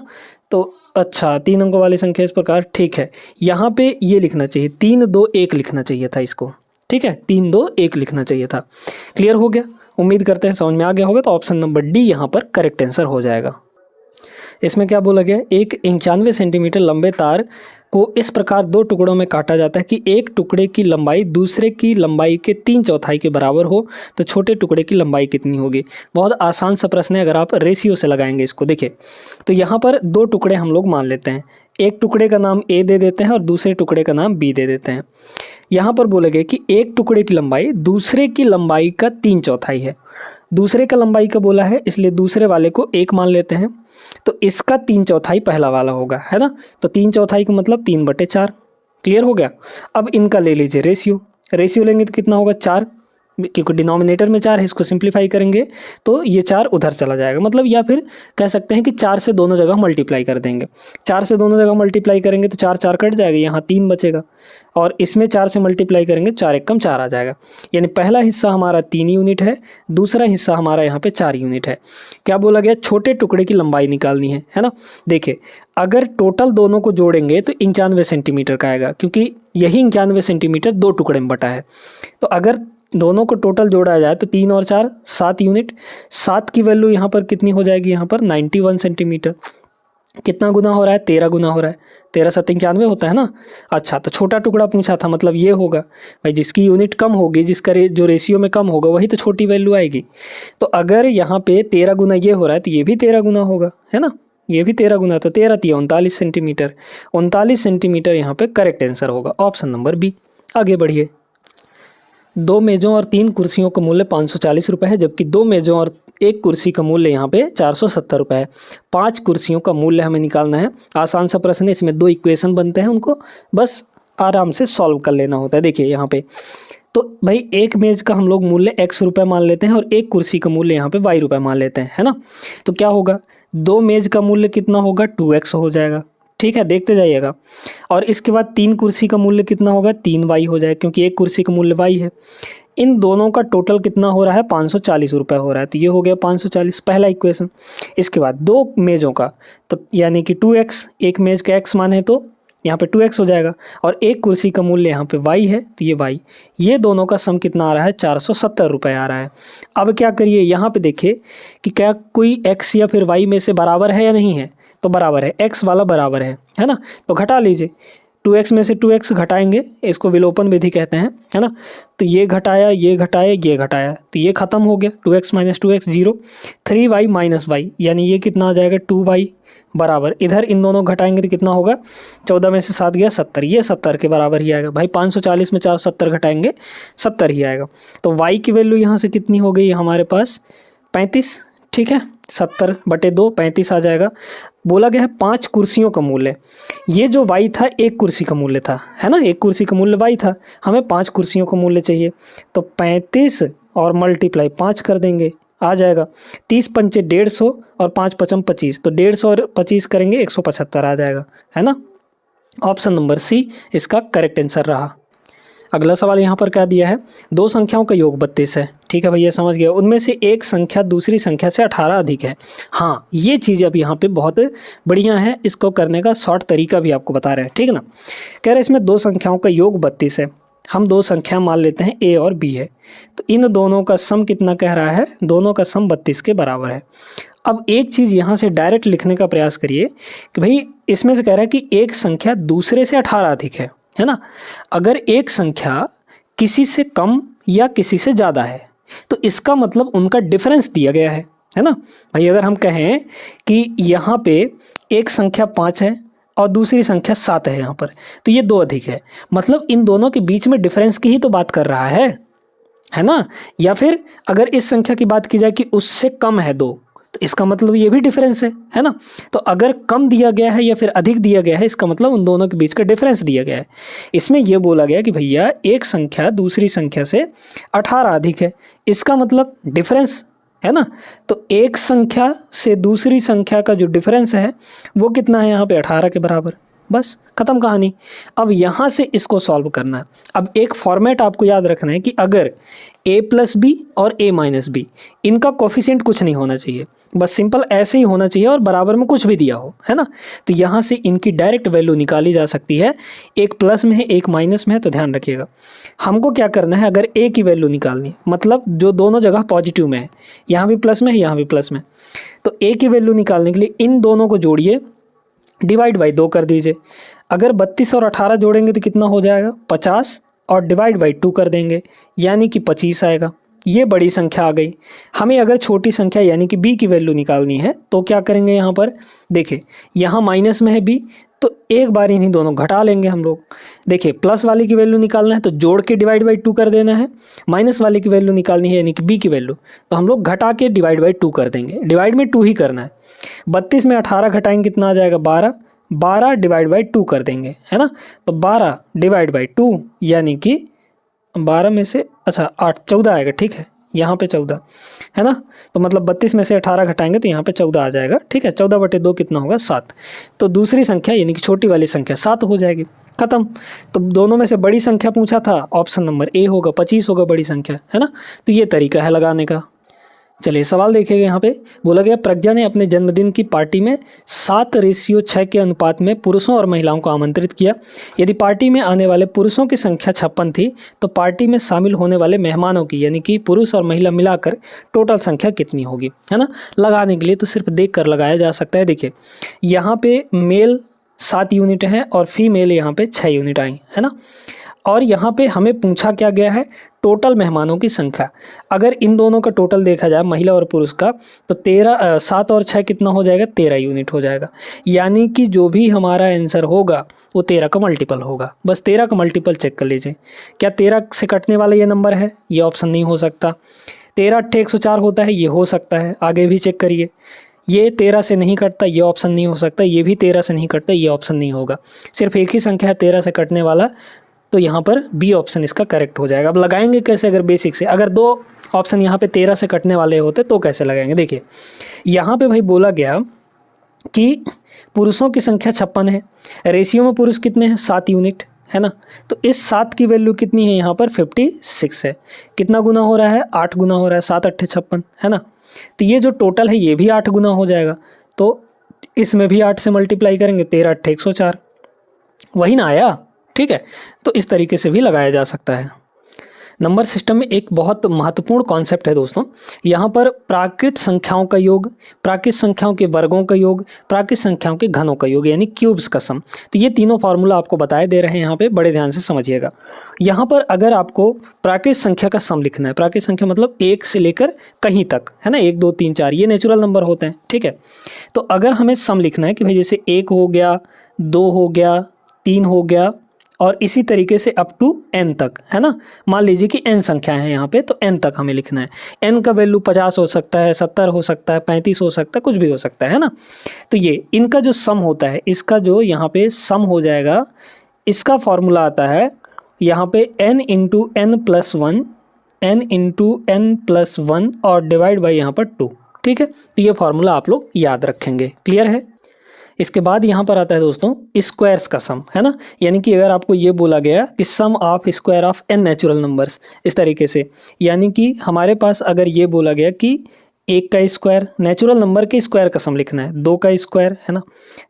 तो अच्छा 3 अंकों वाली संख्या इस प्रकार, ठीक है। यहाँ पे ये लिखना चाहिए 3, 2, 1 लिखना चाहिए था इसको, ठीक है, 3, 2, 1 लिखना चाहिए था। क्लियर हो गया, उम्मीद करते हैं समझ में आ गया होगा। तो ऑप्शन नंबर डी यहाँ पर करेक्ट आंसर हो जाएगा। इसमें क्या बोला गया, एक 91 सेंटीमीटर लंबे तार को इस प्रकार 2 टुकड़ों में काटा जाता है कि एक टुकड़े की लंबाई दूसरे की लंबाई के 3/4 के बराबर हो, तो छोटे टुकड़े की लंबाई कितनी होगी। बहुत आसान सा प्रश्न है, अगर आप रेशियो से लगाएंगे इसको। देखिए तो यहाँ पर 2 टुकड़े हम लोग मान लेते हैं, एक टुकड़े का नाम ए दे देते हैं और दूसरे टुकड़े का नाम बी दे देते हैं। यहाँ पर बोला गया कि एक टुकड़े की लंबाई दूसरे की लंबाई का 3/4 है। दूसरे का लंबाई का बोला है, इसलिए दूसरे वाले को 1 मान लेते हैं, तो इसका 3/4 पहला वाला होगा, है ना। तो 3/4 का मतलब 3/4। क्लियर हो गया। अब इनका ले लीजिए रेशियो लेंगे तो कितना होगा 4, क्योंकि डिनोमिनेटर में 4 है, इसको सिंप्लीफाई करेंगे तो ये 4 उधर चला जाएगा, मतलब या फिर कह सकते हैं कि 4 से दोनों जगह मल्टीप्लाई कर देंगे। 4 से दोनों जगह मल्टीप्लाई करेंगे तो 4 4 कट जाएगा, यहाँ 3 बचेगा, और इसमें 4 से मल्टीप्लाई करेंगे 4 1 कम 4 आ जाएगा। यानी पहला हिस्सा हमारा 3 यूनिट है, दूसरा हिस्सा हमारा यहाँ पे 4 यूनिट है। क्या बोला गया, छोटे टुकड़े की लंबाई निकालनी है ना। देखिए अगर टोटल दोनों को जोड़ेंगे तो 91 सेंटीमीटर का आएगा, क्योंकि यही 91 सेंटीमीटर 2 टुकड़े में बटा है। तो अगर दोनों को टोटल जोड़ा जाए तो 3 और 4 7 यूनिट, 7 की वैल्यू यहाँ पर कितनी हो जाएगी, यहाँ पर 91 सेंटीमीटर। कितना गुना हो रहा है, 13 गुना हो रहा है, 13 7 91 होता है ना। अच्छा तो छोटा टुकड़ा पूछा था, मतलब ये होगा भाई, जिसकी यूनिट कम होगी, जिसका जो रेशियो में कम होगा वही तो छोटी वैल्यू आएगी। तो अगर यहाँ पे 13 गुना ये हो रहा है तो ये भी 13 गुना होगा, है ना, ये भी 13 गुना, तो 13 3 39 सेंटीमीटर। 39 सेंटीमीटर यहाँ पे करेक्ट आंसर होगा, ऑप्शन नंबर बी। आगे बढ़िए। 2 मेज़ों और 3 कुर्सियों का मूल्य 540 रुपये है, जबकि 2 मेज़ों और 1 कुर्सी का मूल्य यहाँ पे 470 रुपये है। 5 कुर्सियों का मूल्य हमें निकालना है। आसान सा प्रश्न है, इसमें 2 इक्वेशन बनते हैं, उनको बस आराम से सॉल्व कर लेना होता है। देखिए यहाँ पे तो भाई एक मेज़ का हम लोग मूल्य x रुपये मान लेते हैं और एक कुर्सी का मूल्य यहाँ पे y रुपये मान लेते हैं, है ना। तो क्या होगा, 2 मेज़ का मूल्य कितना होगा, 2x हो जाएगा, ठीक है, देखते जाइएगा। और इसके बाद 3 कुर्सी का मूल्य कितना होगा, 3y हो जाएगा, क्योंकि एक कुर्सी का मूल्य y है। इन दोनों का टोटल कितना हो रहा है, 540 रुपये हो रहा है, तो ये हो गया 540, पहला इक्वेशन। इसके बाद 2 मेज़ों का, तो यानी कि 2x, एक मेज़ का x मान है तो यहाँ पे 2x हो जाएगा, और एक कुर्सी का मूल्य यहाँ पे y है तो ये y, ये दोनों का सम कितना आ रहा है, 470 रुपये आ रहा है। अब क्या करिए, यहाँ पे देखिए कि क्या कोई x या फिर y में से बराबर है या नहीं है। तो बराबर है, x वाला बराबर है ना। तो घटा लीजिए, 2x में से 2x घटाएंगे, इसको विलोपन विधि कहते हैं, है ना। तो ये घटाया, ये घटाया, ये घटाया, तो ये खत्म हो गया, 2x minus 2x 0, 3y minus Y, यानी ये कितना आ जाएगा 2y बराबर, इधर इन दोनों घटाएंगे तो कितना होगा, 14 में से 7 गया 70, ये 70 के बराबर ही आएगा भाई। 540 में 470 घटाएंगे 70 ही आएगा। तो y की वैल्यू यहाँ से कितनी हो गई हमारे पास 35, ठीक है, 70/2 35 आ जाएगा। बोला गया है 5 कुर्सियों का मूल्य, ये जो y था एक कुर्सी का मूल्य था, है ना, एक कुर्सी का मूल्य y था, हमें 5 कुर्सियों का मूल्य चाहिए। तो 35 और मल्टीप्लाई 5 कर देंगे, आ जाएगा 30 पंचे 150 और 5 पचम 25, तो 150 और 25 करेंगे 175 आ जाएगा, है ना। ऑप्शन नंबर सी इसका करेक्ट आंसर रहा। अगला सवाल यहाँ पर क्या दिया है, दो संख्याओं का योग 32 है, ठीक है भैया समझ गया, उनमें से एक संख्या दूसरी संख्या से 18 अधिक है। हाँ, ये चीज़ अब यहाँ पे बहुत बढ़िया है, इसको करने का शॉर्ट तरीका भी आपको बता रहे हैं, ठीक है ना। कह रहे हैं इसमें दो संख्याओं का योग 32 है, हम दो संख्या मान लेते हैं a और b है, तो इन दोनों का सम कितना कह रहा है, दोनों का सम 32 के बराबर है। अब एक चीज़ यहाँ से डायरेक्ट लिखने का प्रयास करिए कि भाई इसमें से कह रहा है कि एक संख्या दूसरे से 18 अधिक है ना। अगर एक संख्या किसी से कम या किसी से ज़्यादा है तो इसका मतलब उनका डिफरेंस दिया गया है ना भाई। अगर हम कहें कि यहाँ पे एक संख्या 5 है और दूसरी संख्या 7 है यहाँ पर, तो ये 2 अधिक है, मतलब इन दोनों के बीच में डिफरेंस की ही तो बात कर रहा है ना। या फिर अगर इस संख्या की बात की जाए कि उससे कम है 2, तो इसका मतलब ये भी डिफरेंस है ना। तो अगर कम दिया गया है या फिर अधिक दिया गया है, इसका मतलब उन दोनों के बीच का डिफरेंस दिया गया है। इसमें यह बोला गया कि भैया एक संख्या दूसरी संख्या से 18 अधिक है, इसका मतलब डिफरेंस है ना। तो एक संख्या से दूसरी संख्या का जो डिफरेंस है वो कितना है यहाँ पे 18 के बराबर, बस खत्म कहानी। अब यहाँ से इसको सॉल्व करना है। अब एक फॉर्मेट आपको याद रखना है कि अगर a प्लस बी और a माइनस बी, इनका कोफिशिएंट कुछ नहीं होना चाहिए, बस सिंपल ऐसे ही होना चाहिए और बराबर में कुछ भी दिया हो, है ना। तो यहाँ से इनकी डायरेक्ट वैल्यू निकाली जा सकती है, एक प्लस में है एक माइनस में है, तो ध्यान रखिएगा हमको क्या करना है, अगर a की वैल्यू निकालनी है, मतलब जो दोनों जगह पॉजिटिव में है, यहाँ भी प्लस में है यहाँ भी प्लस में, तो a की वैल्यू निकालने के लिए इन दोनों को जोड़िए, डिवाइड बाई 2 कर दीजिए। अगर 32 और 18 जोड़ेंगे तो कितना हो जाएगा 50, और डिवाइड बाई 2 कर देंगे यानी कि 25 आएगा। ये बड़ी संख्या आ गई। हमें अगर छोटी संख्या यानी कि b की वैल्यू निकालनी है तो क्या करेंगे, यहाँ पर देखिए यहाँ माइनस में है b, तो एक बार इन्हीं दोनों घटा लेंगे हम लोग। देखिए प्लस वाले की वैल्यू निकालना है तो जोड़ के डिवाइड बाई 2 कर देना है, माइनस वाले की वैल्यू निकालनी है यानी कि b की वैल्यू, तो हम लोग घटा के डिवाइड बाई 2 कर देंगे, डिवाइड में 2 ही करना है। 32 में 18 घटाएंगे कितना आ जाएगा 12, 12 डिवाइड बाई 2 कर देंगे, है ना। तो 12 डिवाइड बाई 2 यानी कि 12 में से 8 14 आएगा, ठीक है, यहाँ पे 14 है ना। तो मतलब 32 में से 18 घटाएंगे तो यहाँ पे 14 आ जाएगा, ठीक है। 14/2 कितना होगा 7, तो दूसरी संख्या यानी कि छोटी वाली संख्या 7 हो जाएगी, खत्म। तो दोनों में से बड़ी संख्या पूछा था, ऑप्शन नंबर ए होगा, 25 होगा बड़ी संख्या, है ना। तो ये तरीका है लगाने का। चलिए सवाल देखिएगा, यहाँ पे बोला गया प्रज्ञा ने अपने जन्मदिन की पार्टी में 7:6 के अनुपात में पुरुषों और महिलाओं को आमंत्रित किया। यदि पार्टी में आने वाले पुरुषों की संख्या 56 थी तो पार्टी में शामिल होने वाले मेहमानों की यानी कि पुरुष और महिला मिलाकर टोटल संख्या कितनी होगी, है ना। लगाने के लिए तो सिर्फ देख कर लगाया जा सकता है। देखिए यहाँ पे मेल 7 यूनिट है और फीमेल यहाँ पे 6 यूनिट आई, है ना। और यहाँ पे हमें पूछा क्या गया है, टोटल मेहमानों की संख्या। अगर इन दोनों का टोटल देखा जाए महिला और पुरुष का, तो 7 और 6 कितना हो जाएगा 13 यूनिट हो जाएगा। यानी कि जो भी हमारा आंसर होगा वो 13 का मल्टीपल होगा। बस 13 का मल्टीपल चेक कर लीजिए, क्या 13 से कटने वाला ये नंबर है, ये ऑप्शन नहीं हो सकता। 13 8 104 होता है, ये हो सकता है, आगे भी चेक करिए। ये 13 से नहीं कटता, ये ऑप्शन नहीं हो सकता। ये भी 13 से नहीं कटता, ये ऑप्शन नहीं होगा। सिर्फ एक ही संख्या है 13 से कटने वाला, तो यहाँ पर बी ऑप्शन इसका करेक्ट हो जाएगा। अब लगाएंगे कैसे, अगर बेसिक से, अगर 2 ऑप्शन यहाँ पे 13 से कटने वाले होते तो कैसे लगाएंगे। देखिए यहाँ पे भाई बोला गया कि पुरुषों की संख्या 56 है, रेशियो में पुरुष कितने हैं 7 यूनिट, है ना। तो इस 7 की वैल्यू कितनी है यहाँ पर 56 है। कितना गुना हो रहा है 8 गुना हो रहा है, 7 8 56, है ना। तो ये जो टोटल है ये भी 8 गुना हो जाएगा, तो इसमें भी 8 से मल्टीप्लाई करेंगे, 13 8 104, वही ना आया, ठीक है। तो इस तरीके से भी लगाया जा सकता है। नंबर सिस्टम में एक बहुत महत्वपूर्ण कॉन्सेप्ट है दोस्तों। यहाँ पर प्राकृत संख्याओं का योग, प्राकृत संख्याओं के वर्गों का योग, प्राकृत संख्याओं के घनों का योग यानी क्यूब्स का सम। तो ये तीनों फार्मूला आपको बताए दे रहे हैं, यहाँ पे बड़े ध्यान से समझिएगा। यहाँ पर अगर आपको प्राकृत संख्या का सम लिखना है, प्राकृत संख्या मतलब 1 से लेकर कहीं तक, है ना, 1 2 3 4 ये नेचुरल नंबर होते हैं, ठीक है। तो अगर हमें सम लिखना है कि भाई जैसे 1 हो गया, 2 हो गया, 3 हो गया और इसी तरीके से अप टू n तक, है ना। मान लीजिए कि n संख्या है यहाँ पे, तो n तक हमें लिखना है। n का वैल्यू 50 हो सकता है, 70 हो सकता है, 35 हो सकता है, कुछ भी हो सकता है ना। तो ये इनका जो सम होता है, इसका जो यहाँ पे सम हो जाएगा, इसका फॉर्मूला आता है यहाँ पे n into n plus 1, n into n plus 1 और डिवाइड बाई यहाँ पर 2, ठीक है। तो ये फॉर्मूला आप लोग याद रखेंगे, क्लियर है। इसके बाद यहाँ पर आता है दोस्तों स्क्वायर्स का सम, है ना। यानी कि अगर आपको ये बोला गया कि sum of square of n natural numbers, इस तरीके से, यानी कि हमारे पास अगर ये बोला गया कि 1 का स्क्वायर, नेचुरल नंबर के स्क्वायर का सम लिखना है, 2 का स्क्वायर, है ना,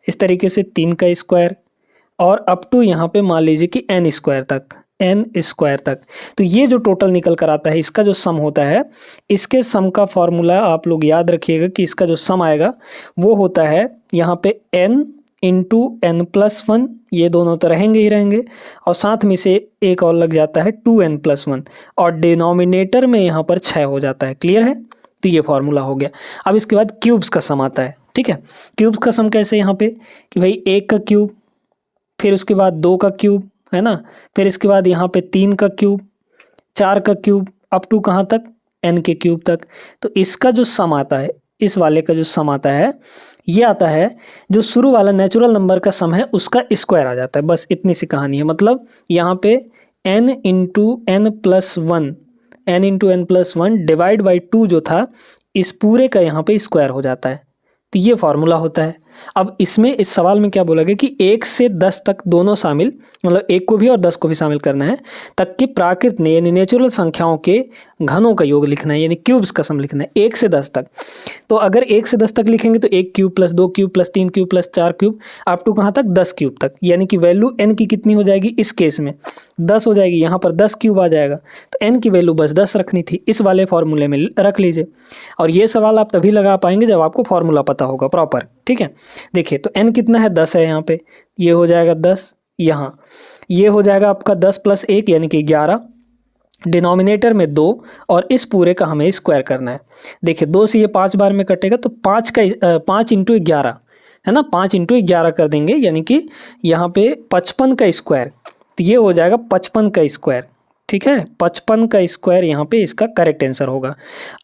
इस तरीके से 3 का स्क्वायर और अप टू यहाँ पे मान लीजिए कि n स्क्वायर तक। तो ये जो टोटल निकल कर आता है, इसका जो सम होता है, इसके सम का फॉर्मूला आप लोग याद रखिएगा कि इसका जो सम आएगा वो होता है यहाँ पे n इंटू n प्लस 1, ये दोनों तो रहेंगे ही रहेंगे, और साथ में से एक और लग जाता है 2n प्लस 1 और डिनोमिनेटर में यहाँ पर 6 हो जाता है, क्लियर है। तो ये फॉर्मूला हो गया। अब इसके बाद क्यूब्स का सम आता है, ठीक है। क्यूब्स का सम कैसे यहाँ पे कि भाई 1 का क्यूब, फिर उसके बाद 2 का क्यूब, है ना, फिर इसके बाद यहाँ पे 3 का क्यूब, 4 का क्यूब, अप टू कहाँ तक, n के क्यूब तक। तो इसका जो सम आता है, इस वाले का जो सम आता है, ये आता है जो शुरू वाला नेचुरल नंबर का सम है उसका स्क्वायर आ जाता है। बस इतनी सी कहानी है। मतलब यहाँ पे n into n plus 1 divide by 2 जो था, इस पूरे का यहाँ पे स्क्वायर हो जाता है। तो ये फॉर्मूला होता है। अब इसमें इस सवाल में क्या बोला गया कि 1 से 10 तक दोनों शामिल, मतलब 1 को भी और 10 को भी शामिल करना है, तक कि प्राकृत ने यानी नेचुरल संख्याओं के घनों का योग लिखना है, यानी क्यूब्स का सम लिखना है 1 से 10 तक। तो अगर 1 से 10 तक लिखेंगे तो 1 cube plus 2 cube plus 3 cube plus 4 cube up to कहाँ तक, 10 क्यूब तक। यानी कि वैल्यू n की कितनी हो जाएगी, इस केस में 10 हो जाएगी, यहाँ पर 10 क्यूब आ जाएगा। तो n की वैल्यू बस 10 रखनी थी, इस वाले फॉर्मूले में रख लीजिए। और ये सवाल आप तभी लगा पाएंगे जब आपको फॉर्मूला पता होगा प्रॉपर, ठीक है। देखिए तो n कितना है, 10 है यहाँ पे, ये हो जाएगा 10, यहाँ ये हो जाएगा आपका 10 प्लस 1 यानी कि 11, डिनोमिनेटर में 2 और इस पूरे का हमें स्क्वायर करना है। देखिए 2 से ये 5 बार में कटेगा तो 5 इंटू 11, है ना, 5 इंटू 11 कर देंगे, यानी कि यहाँ पे 55 का स्क्वायर। तो ये हो जाएगा 55 का स्क्वायर, ठीक है, 55 का स्क्वायर यहाँ पे इसका करेक्ट आंसर होगा।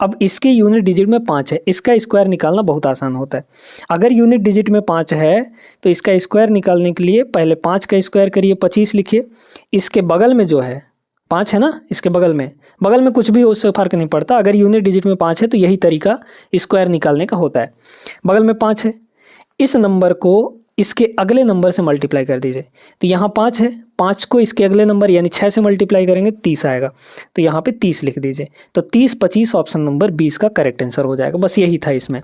अब इसके यूनिट डिजिट में 5 है, इसका स्क्वायर निकालना बहुत आसान होता है। अगर यूनिट डिजिट में 5 है तो इसका स्क्वायर निकालने के लिए पहले 5 का स्क्वायर करिए, 25 लिखिए। इसके बगल में जो है 5 है ना, इसके बगल में कुछ भी हो, उससे फर्क नहीं पड़ता। अगर यूनिट डिजिट में 5 है तो यही तरीका स्क्वायर निकालने का होता है। बगल में 5 है, इस नंबर को इसके अगले नंबर से मल्टीप्लाई कर दीजिए। तो यहाँ 5 है, 5 को इसके अगले नंबर यानी 6 से मल्टीप्लाई करेंगे 30 आएगा। तो यहाँ पे 30 लिख दीजिए। तो 30 25 ऑप्शन नंबर 20 का करेक्ट आंसर हो जाएगा। बस यही था इसमें,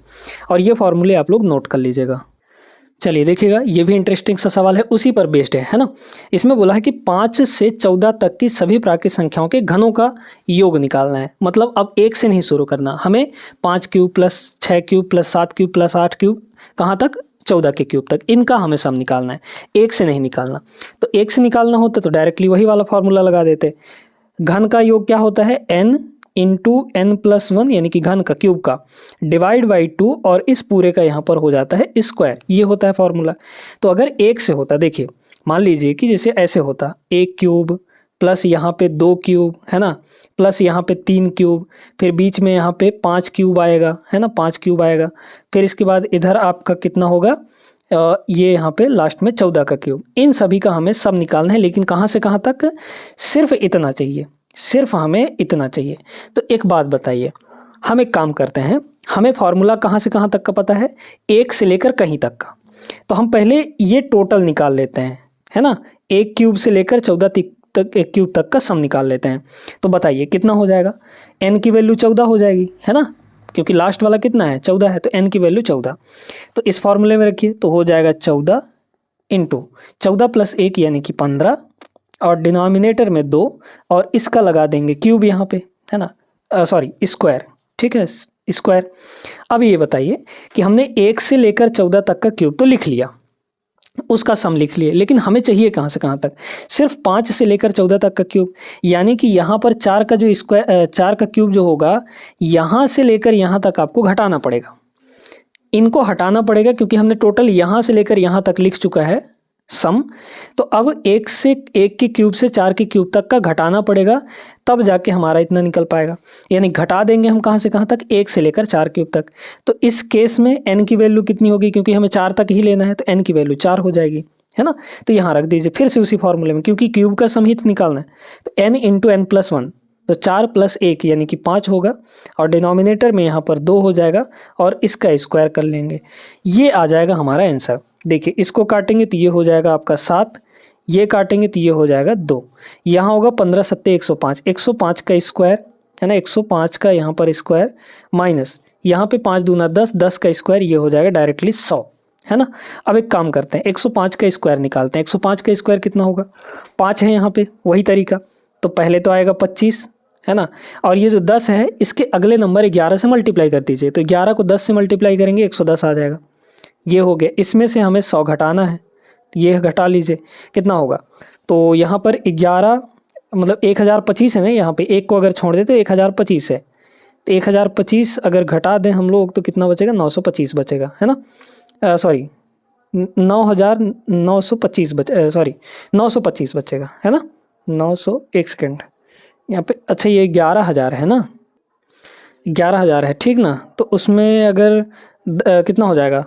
और ये फॉर्मूले आप लोग नोट कर लीजिएगा। चलिए देखिएगा, ये भी इंटरेस्टिंग सा सवाल है, उसी पर बेस्ड है ना। इसमें बोला है कि 5 से 14 तक की सभी प्राकृत संख्याओं के घनों का योग निकालना है। मतलब अब 1 से नहीं शुरू करना, हमें 5 cube plus 6 cube plus 7 cube plus 8 cube कहाँ तक, 14 के क्यूब तक, इनका हमें सम निकालना है, 1 से नहीं निकालना। तो 1 से निकालना होता तो डायरेक्टली वही वाला फॉर्मूला लगा देते। घन का योग क्या होता है, n इंटू n प्लस 1 यानी कि घन का क्यूब का डिवाइड बाई 2 और इस पूरे का यहाँ पर हो जाता है स्क्वायर, ये होता है फॉर्मूला। तो अगर 1 से होता, देखिए मान लीजिए कि जैसे ऐसे होता 1 क्यूब प्लस यहाँ पे 2 क्यूब, है ना, प्लस यहाँ पे 3 क्यूब, फिर बीच में यहाँ पे 5 क्यूब आएगा, है ना, 5 क्यूब आएगा। फिर इसके बाद इधर आपका कितना होगा, ये यहाँ पे लास्ट में 14 का क्यूब। इन सभी का हमें सब निकालना है, लेकिन कहाँ से कहाँ तक, सिर्फ इतना चाहिए, सिर्फ हमें इतना चाहिए। तो एक बात बताइए, हम एक काम करते हैं, हमें फॉर्मूला कहाँ से कहाँ तक का पता है, 1 से लेकर कहीं तक का। तो हम पहले ये टोटल निकाल लेते हैं, है ना, 1 क्यूब से लेकर 14 तक 1 क्यूब तक का सम निकाल लेते हैं। तो बताइए कितना हो जाएगा, n की वैल्यू 14 हो जाएगी, है ना, क्योंकि लास्ट वाला कितना है, 14 है, तो n की वैल्यू 14। तो इस फॉर्मूले में रखिए, तो हो जाएगा 14 इंटू 14 प्लस 1 यानी कि 15 और डिनोमिनेटर में 2 और इसका लगा देंगे क्यूब यहाँ पे, है ना, सॉरी स्क्वायर, ठीक है, स्क्वायर। अब ये बताइए कि हमने 1 से लेकर 14 तक का क्यूब तो लिख लिया, उसका सम लिख लिए, लेकिन हमें चाहिए कहाँ से कहाँ तक, सिर्फ 5 से लेकर 14 तक का क्यूब। यानी कि यहाँ पर 4 का जो स्क्वायर 4 का क्यूब जो होगा यहाँ से लेकर यहाँ तक आपको घटाना पड़ेगा, इनको हटाना पड़ेगा क्योंकि हमने टोटल यहाँ से लेकर यहाँ तक लिख चुका है सम। तो अब 1 के क्यूब से 4 के क्यूब तक का घटाना पड़ेगा, तब जाके हमारा इतना निकल पाएगा। यानी घटा देंगे हम कहाँ से कहाँ तक, 1 से लेकर 4 क्यूब तक। तो इस केस में n की वैल्यू कितनी होगी, क्योंकि हमें 4 तक ही लेना है, तो n की वैल्यू 4 हो जाएगी, है ना। तो यहाँ रख दीजिए फिर से उसी फॉर्मूले में, क्योंकि क्यूब का सम ही तो निकालना है। तो n इंटू n प्लस 1, तो 4 प्लस 1 यानी कि 5 होगा, और डिनोमिनेटर में यहाँ पर 2 हो जाएगा, और इसका स्क्वायर कर लेंगे, ये आ जाएगा हमारा आंसर। देखिए इसको काटेंगे तो ये हो जाएगा आपका 7, ये काटेंगे तो ये हो जाएगा 2, यहाँ होगा 15 सत्ते 105, 105 का स्क्वायर, है ना, 105 का यहाँ पर स्क्वायर माइनस यहाँ पे 5 दूना 10, 10 का स्क्वायर, ये हो जाएगा डायरेक्टली 100, है ना। अब एक काम करते हैं, 105 का स्क्वायर निकालते हैं। 105 का स्क्वायर कितना होगा, 5 है यहाँ पे, वही तरीका। तो पहले तो आएगा 25, है ना, और ये जो 10 है इसके अगले नंबर 11 से मल्टीप्लाई कर दीजिए, तो 11 को 10 से मल्टीप्लाई करेंगे 110 आ जाएगा, ये हो गया। इसमें से हमें 100 घटाना है, तो ये घटा लीजिए कितना होगा। तो यहाँ पर 11 मतलब 1025 है ना, यहाँ पे 1 को अगर छोड़ दें तो 1025 है, तो 1025 अगर घटा दें हम लोग तो कितना बचेगा, 925 बचेगा, है ना, सॉरी 9925 सॉरी 925 बचेगा, है ना, 900, एक सेकेंड यहाँ पे, अच्छा ये 11,000 है ना, 11,000 है, ठीक ना। तो उसमें अगर कितना हो जाएगा,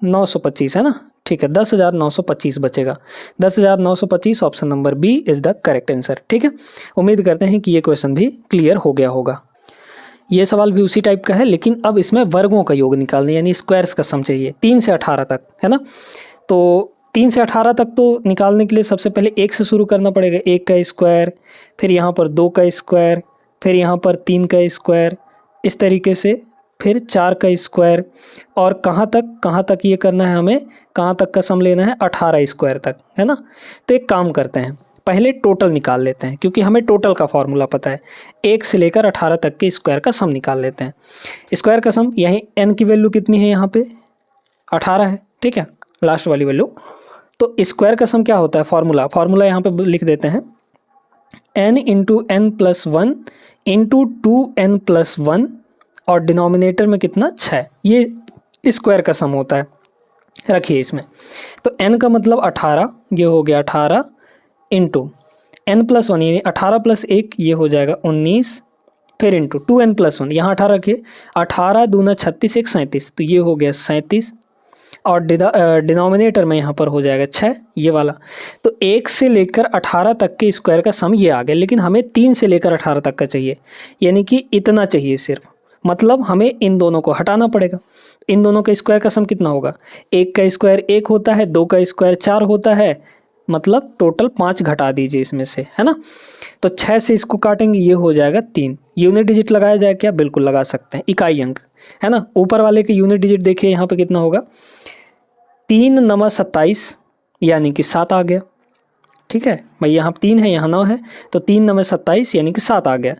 925, है ना, ठीक है, 10,925 बचेगा, 10,925, option number B is the correct answer. ठीक है, उम्मीद करते हैं कि ये क्वेश्चन भी क्लियर हो गया होगा। ये सवाल भी उसी टाइप का है, लेकिन अब इसमें वर्गों का योग निकालना, यानी स्क्वायर्स का सम चाहिए 3 से 18 तक, है ना। तो 3 से 18 तक तो निकालने के लिए सबसे पहले 1 से शुरू करना पड़ेगा, 1 का स्क्वायर, फिर यहाँ पर 2 का स्क्वायर, फिर यहाँ पर 3 का स्क्वायर, इस तरीके से फिर 4 का स्क्वायर, और कहाँ तक ये करना है हमें, कहाँ तक का सम लेना है, 18 स्क्वायर तक, है ना। तो एक काम करते हैं, पहले टोटल निकाल लेते हैं, क्योंकि हमें टोटल का फॉर्मूला पता है। 1 से लेकर 18 तक के स्क्वायर का सम निकाल लेते हैं। स्क्वायर का सम, यहीं n की वैल्यू कितनी है, यहाँ पे 18 है, ठीक है, लास्ट वाली वैल्यू। तो स्क्वायर का सम क्या होता है, फार्मूला यहाँ पे लिख देते हैं, n into n plus 1 into 2n plus 1, और डिनोमिनेटर में कितना, 6, ये स्क्वायर का सम होता है। रखिए इसमें, तो n का मतलब 18, ये हो गया 18 इंटू n प्लस 1 यानी 18 प्लस 1, ये हो जाएगा 19, फिर इंटू 2n प्लस 1, यहाँ 18 रखिए, 18 दूना 36, 1 37, तो ये हो गया 37, और डिनोमिनेटर में यहाँ पर हो जाएगा 6, ये वाला। तो 1 से लेकर 18 तक के स्क्वायर का सम ये आ गया, लेकिन हमें 3 से लेकर 18 तक का चाहिए, यानी कि इतना चाहिए सिर्फ, मतलब हमें इन दोनों को हटाना पड़ेगा। इन दोनों का स्क्वायर का सम कितना होगा, 1 का स्क्वायर 1 होता है, 2 का स्क्वायर 4 होता है, मतलब टोटल 5 घटा दीजिए इसमें से, है ना। तो 6 से इसको काटेंगे, ये हो जाएगा 3। यूनिट डिजिट लगाया जाए क्या, बिल्कुल लगा सकते हैं, इकाई अंक, है ना। ऊपर वाले के यूनिट डिजिट देखिए यहाँ पे कितना होगा, 3 9 27, यानी कि 7 आ गया। ठीक है भाई, यहाँ 3 है, यहाँ 9 है, तो 3 9 27 यानी कि 7 आ गया।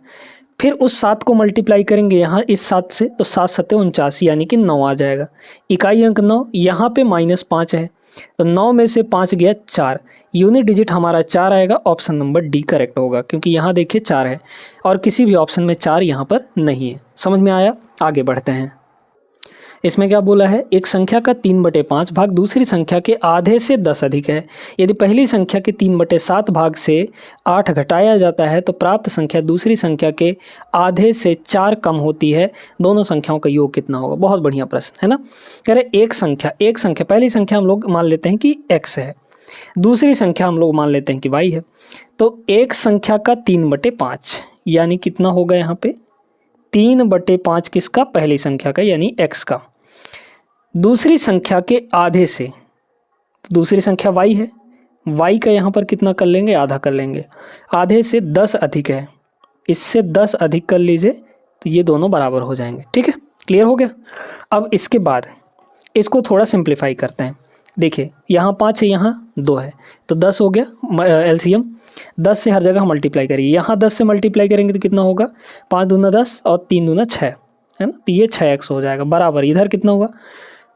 फिर उस 7 को मल्टीप्लाई करेंगे यहाँ इस 7 से, तो 7 7 49 यानी कि 9 आ जाएगा। इकाई अंक 9, यहाँ पे -5 है, तो 9 में से 5 गया 4, यूनिट डिजिट हमारा 4 आएगा, ऑप्शन नंबर डी करेक्ट होगा, क्योंकि यहाँ देखिए 4 है और किसी भी ऑप्शन में 4 यहाँ पर नहीं है। समझ में आया, आगे बढ़ते हैं। इसमें क्या बोला है, एक संख्या का 3/5 भाग दूसरी संख्या के आधे से 10 अधिक है। यदि पहली संख्या के 3/7 भाग से 8 घटाया जाता है तो प्राप्त संख्या दूसरी संख्या के आधे से 4 कम होती है, दोनों संख्याओं का योग कितना होगा। बहुत बढ़िया प्रश्न है ना। कह रहे एक संख्या पहली संख्या हम लोग मान लेते हैं कि x है, दूसरी संख्या हम लोग मान लेते हैं कि y है। तो एक संख्या का 3/5 यानी कितना होगा, यहाँ पे 3/5 किसका, पहली संख्या का यानी x का। दूसरी संख्या के आधे से, तो दूसरी संख्या y है, y का यहाँ पर कितना कर लेंगे, आधा कर लेंगे। आधे से 10 अधिक है, इससे 10 अधिक कर लीजिए, तो ये दोनों बराबर हो जाएंगे। ठीक है, क्लियर हो गया। अब इसके बाद इसको थोड़ा सिंप्लीफाई करते हैं। देखिए यहाँ 5 है, यहाँ 2 है, तो 10 हो गया एलसीएम। 10 से हर जगह मल्टीप्लाई करिए, यहाँ 10 से मल्टीप्लाई करेंगे तो कितना होगा, 5 दूना 10 और 3 दूना 6 है ना, तो ये 6x हो जाएगा। बराबर इधर कितना हुआ,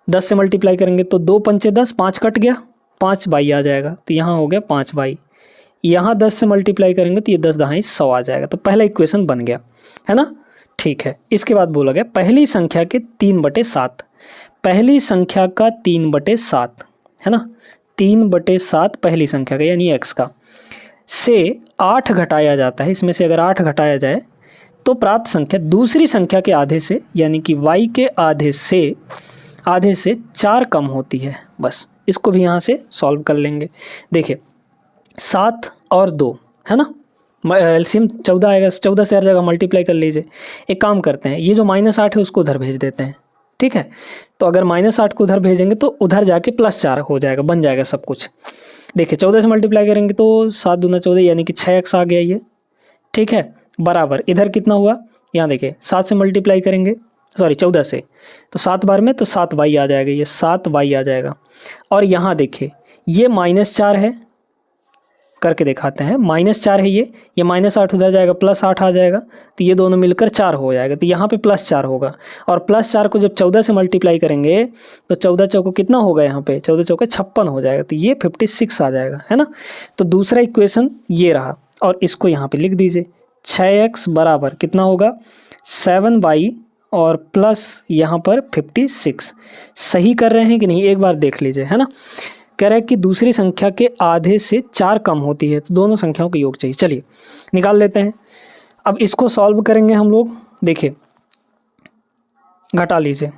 10 से मल्टीप्लाई करेंगे तो 2 पंचे 10, 5 कट गया, 5 बाई आ जाएगा, तो यहाँ हो गया 5 बाई। यहाँ 10 से मल्टीप्लाई करेंगे तो ये 10 दहाई 100 आ जाएगा। तो पहला इक्वेशन बन गया है ना। ठीक है, इसके बाद बोला गया पहली संख्या के 3/7, पहली संख्या का 3/7 है ना, 3/7 पहली संख्या का यानी x का, से 8 घटाया जाता है। इसमें से अगर 8 घटाया जाए तो प्राप्त संख्या दूसरी संख्या के आधे से यानी कि y के आधे से 4 कम होती है। बस इसको भी यहाँ से सॉल्व कर लेंगे। देखिए 7 और 2 है ना, एलसीएम 14 आएगा, 14 से हर जगह मल्टीप्लाई कर लीजिए। एक काम करते हैं, ये जो -8 है उसको उधर भेज देते हैं, ठीक है। तो अगर -8 को उधर भेजेंगे तो उधर जाके +4 हो जाएगा, बन जाएगा सब कुछ। देखिए 14 से मल्टीप्लाई करेंगे तो 7 दूना 14 यानी कि 6x आ गया ये, ठीक है। बराबर इधर कितना हुआ, यहाँ देखिए 7 से मल्टीप्लाई करेंगे, सॉरी 14 से, तो 7 बार में तो 7y आ जाएगा, ये 7y आ जाएगा। और यहाँ देखिए ये -4 है, करके दिखाते हैं, -4 है ये -8 उधर जाएगा, +8 आ जाएगा, तो ये दोनों मिलकर 4 हो जाएगा, तो यहाँ पे +4 होगा। और +4 को जब 14 से मल्टीप्लाई करेंगे तो 14 चौको कितना होगा, यहाँ पे 14 चौके 56 हो जाएगा, तो ये 56 आ जाएगा है ना। तो दूसरा इक्वेशन ये रहा, और इसको यहाँ पे लिख दीजिए, 6x बराबर कितना होगा 7y और प्लस यहाँ पर 56। सही कर रहे हैं कि नहीं, एक बार देख लीजिए है ना। कह रहा है कि दूसरी संख्या के आधे से 4 कम होती है, तो दोनों संख्याओं का योग चाहिए। चलिए निकाल लेते हैं। अब इसको सॉल्व करेंगे हम लोग। देखिए घटा लीजिए,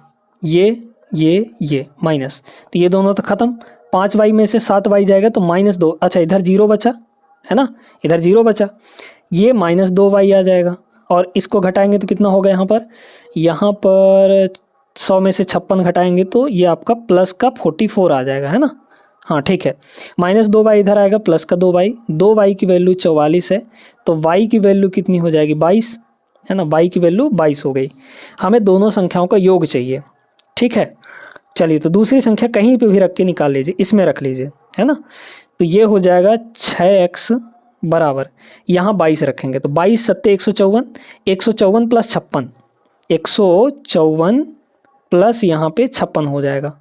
ये माइनस, तो ये दोनों तो ख़त्म। 5y में से 7y जाएगा तो -2, अच्छा इधर 0 बचा है ना, इधर 0 बचा, ये -2y आ जाएगा। और इसको घटाएंगे तो कितना होगा, यहाँ पर 100 में से 56 घटाएंगे तो ये आपका प्लस का 44 आ जाएगा है ना। हाँ ठीक है, -2y इधर आएगा, प्लस का 2y की वैल्यू 44 है, तो y की वैल्यू कितनी हो जाएगी 22 है ना, y की वैल्यू 22 हो गई। हमें दोनों संख्याओं का योग चाहिए, ठीक है। चलिए तो दूसरी संख्या कहीं पे भी रख के निकाल लीजिए, इसमें रख लीजिए है ना। तो ये हो जाएगा 6x बराबर, यहाँ 22 रखेंगे तो 22 सत्ते 154, 154 प्लस 56, 154 प्लस यहाँ पे 56 हो जाएगा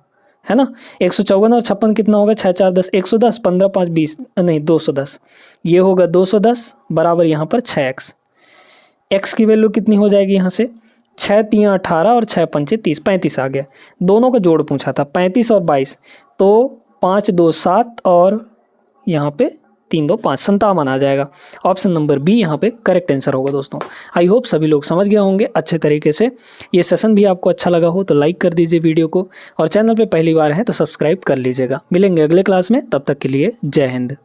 है ना। 154 और 56 कितना होगा, 6 4 10, 110, 15 5 20, नहीं 210, ये होगा 210 बराबर यहाँ पर 6x। x की वैल्यू कितनी हो जाएगी, यहाँ से 6 3 18 और 6 5 30, 35 आ गया। दोनों का जोड़ पूछा था, 35 और 22, तो 5 2 7 और यहाँ पे 3 2 5, 57 आ जाएगा। ऑप्शन नंबर बी यहाँ पे करेक्ट आंसर होगा दोस्तों। आई होप सभी लोग समझ गए होंगे अच्छे तरीके से। ये सेशन भी आपको अच्छा लगा हो तो लाइक कर दीजिए वीडियो को, और चैनल पे पहली बार है तो सब्सक्राइब कर लीजिएगा। मिलेंगे अगले क्लास में, तब तक के लिए जय हिंद।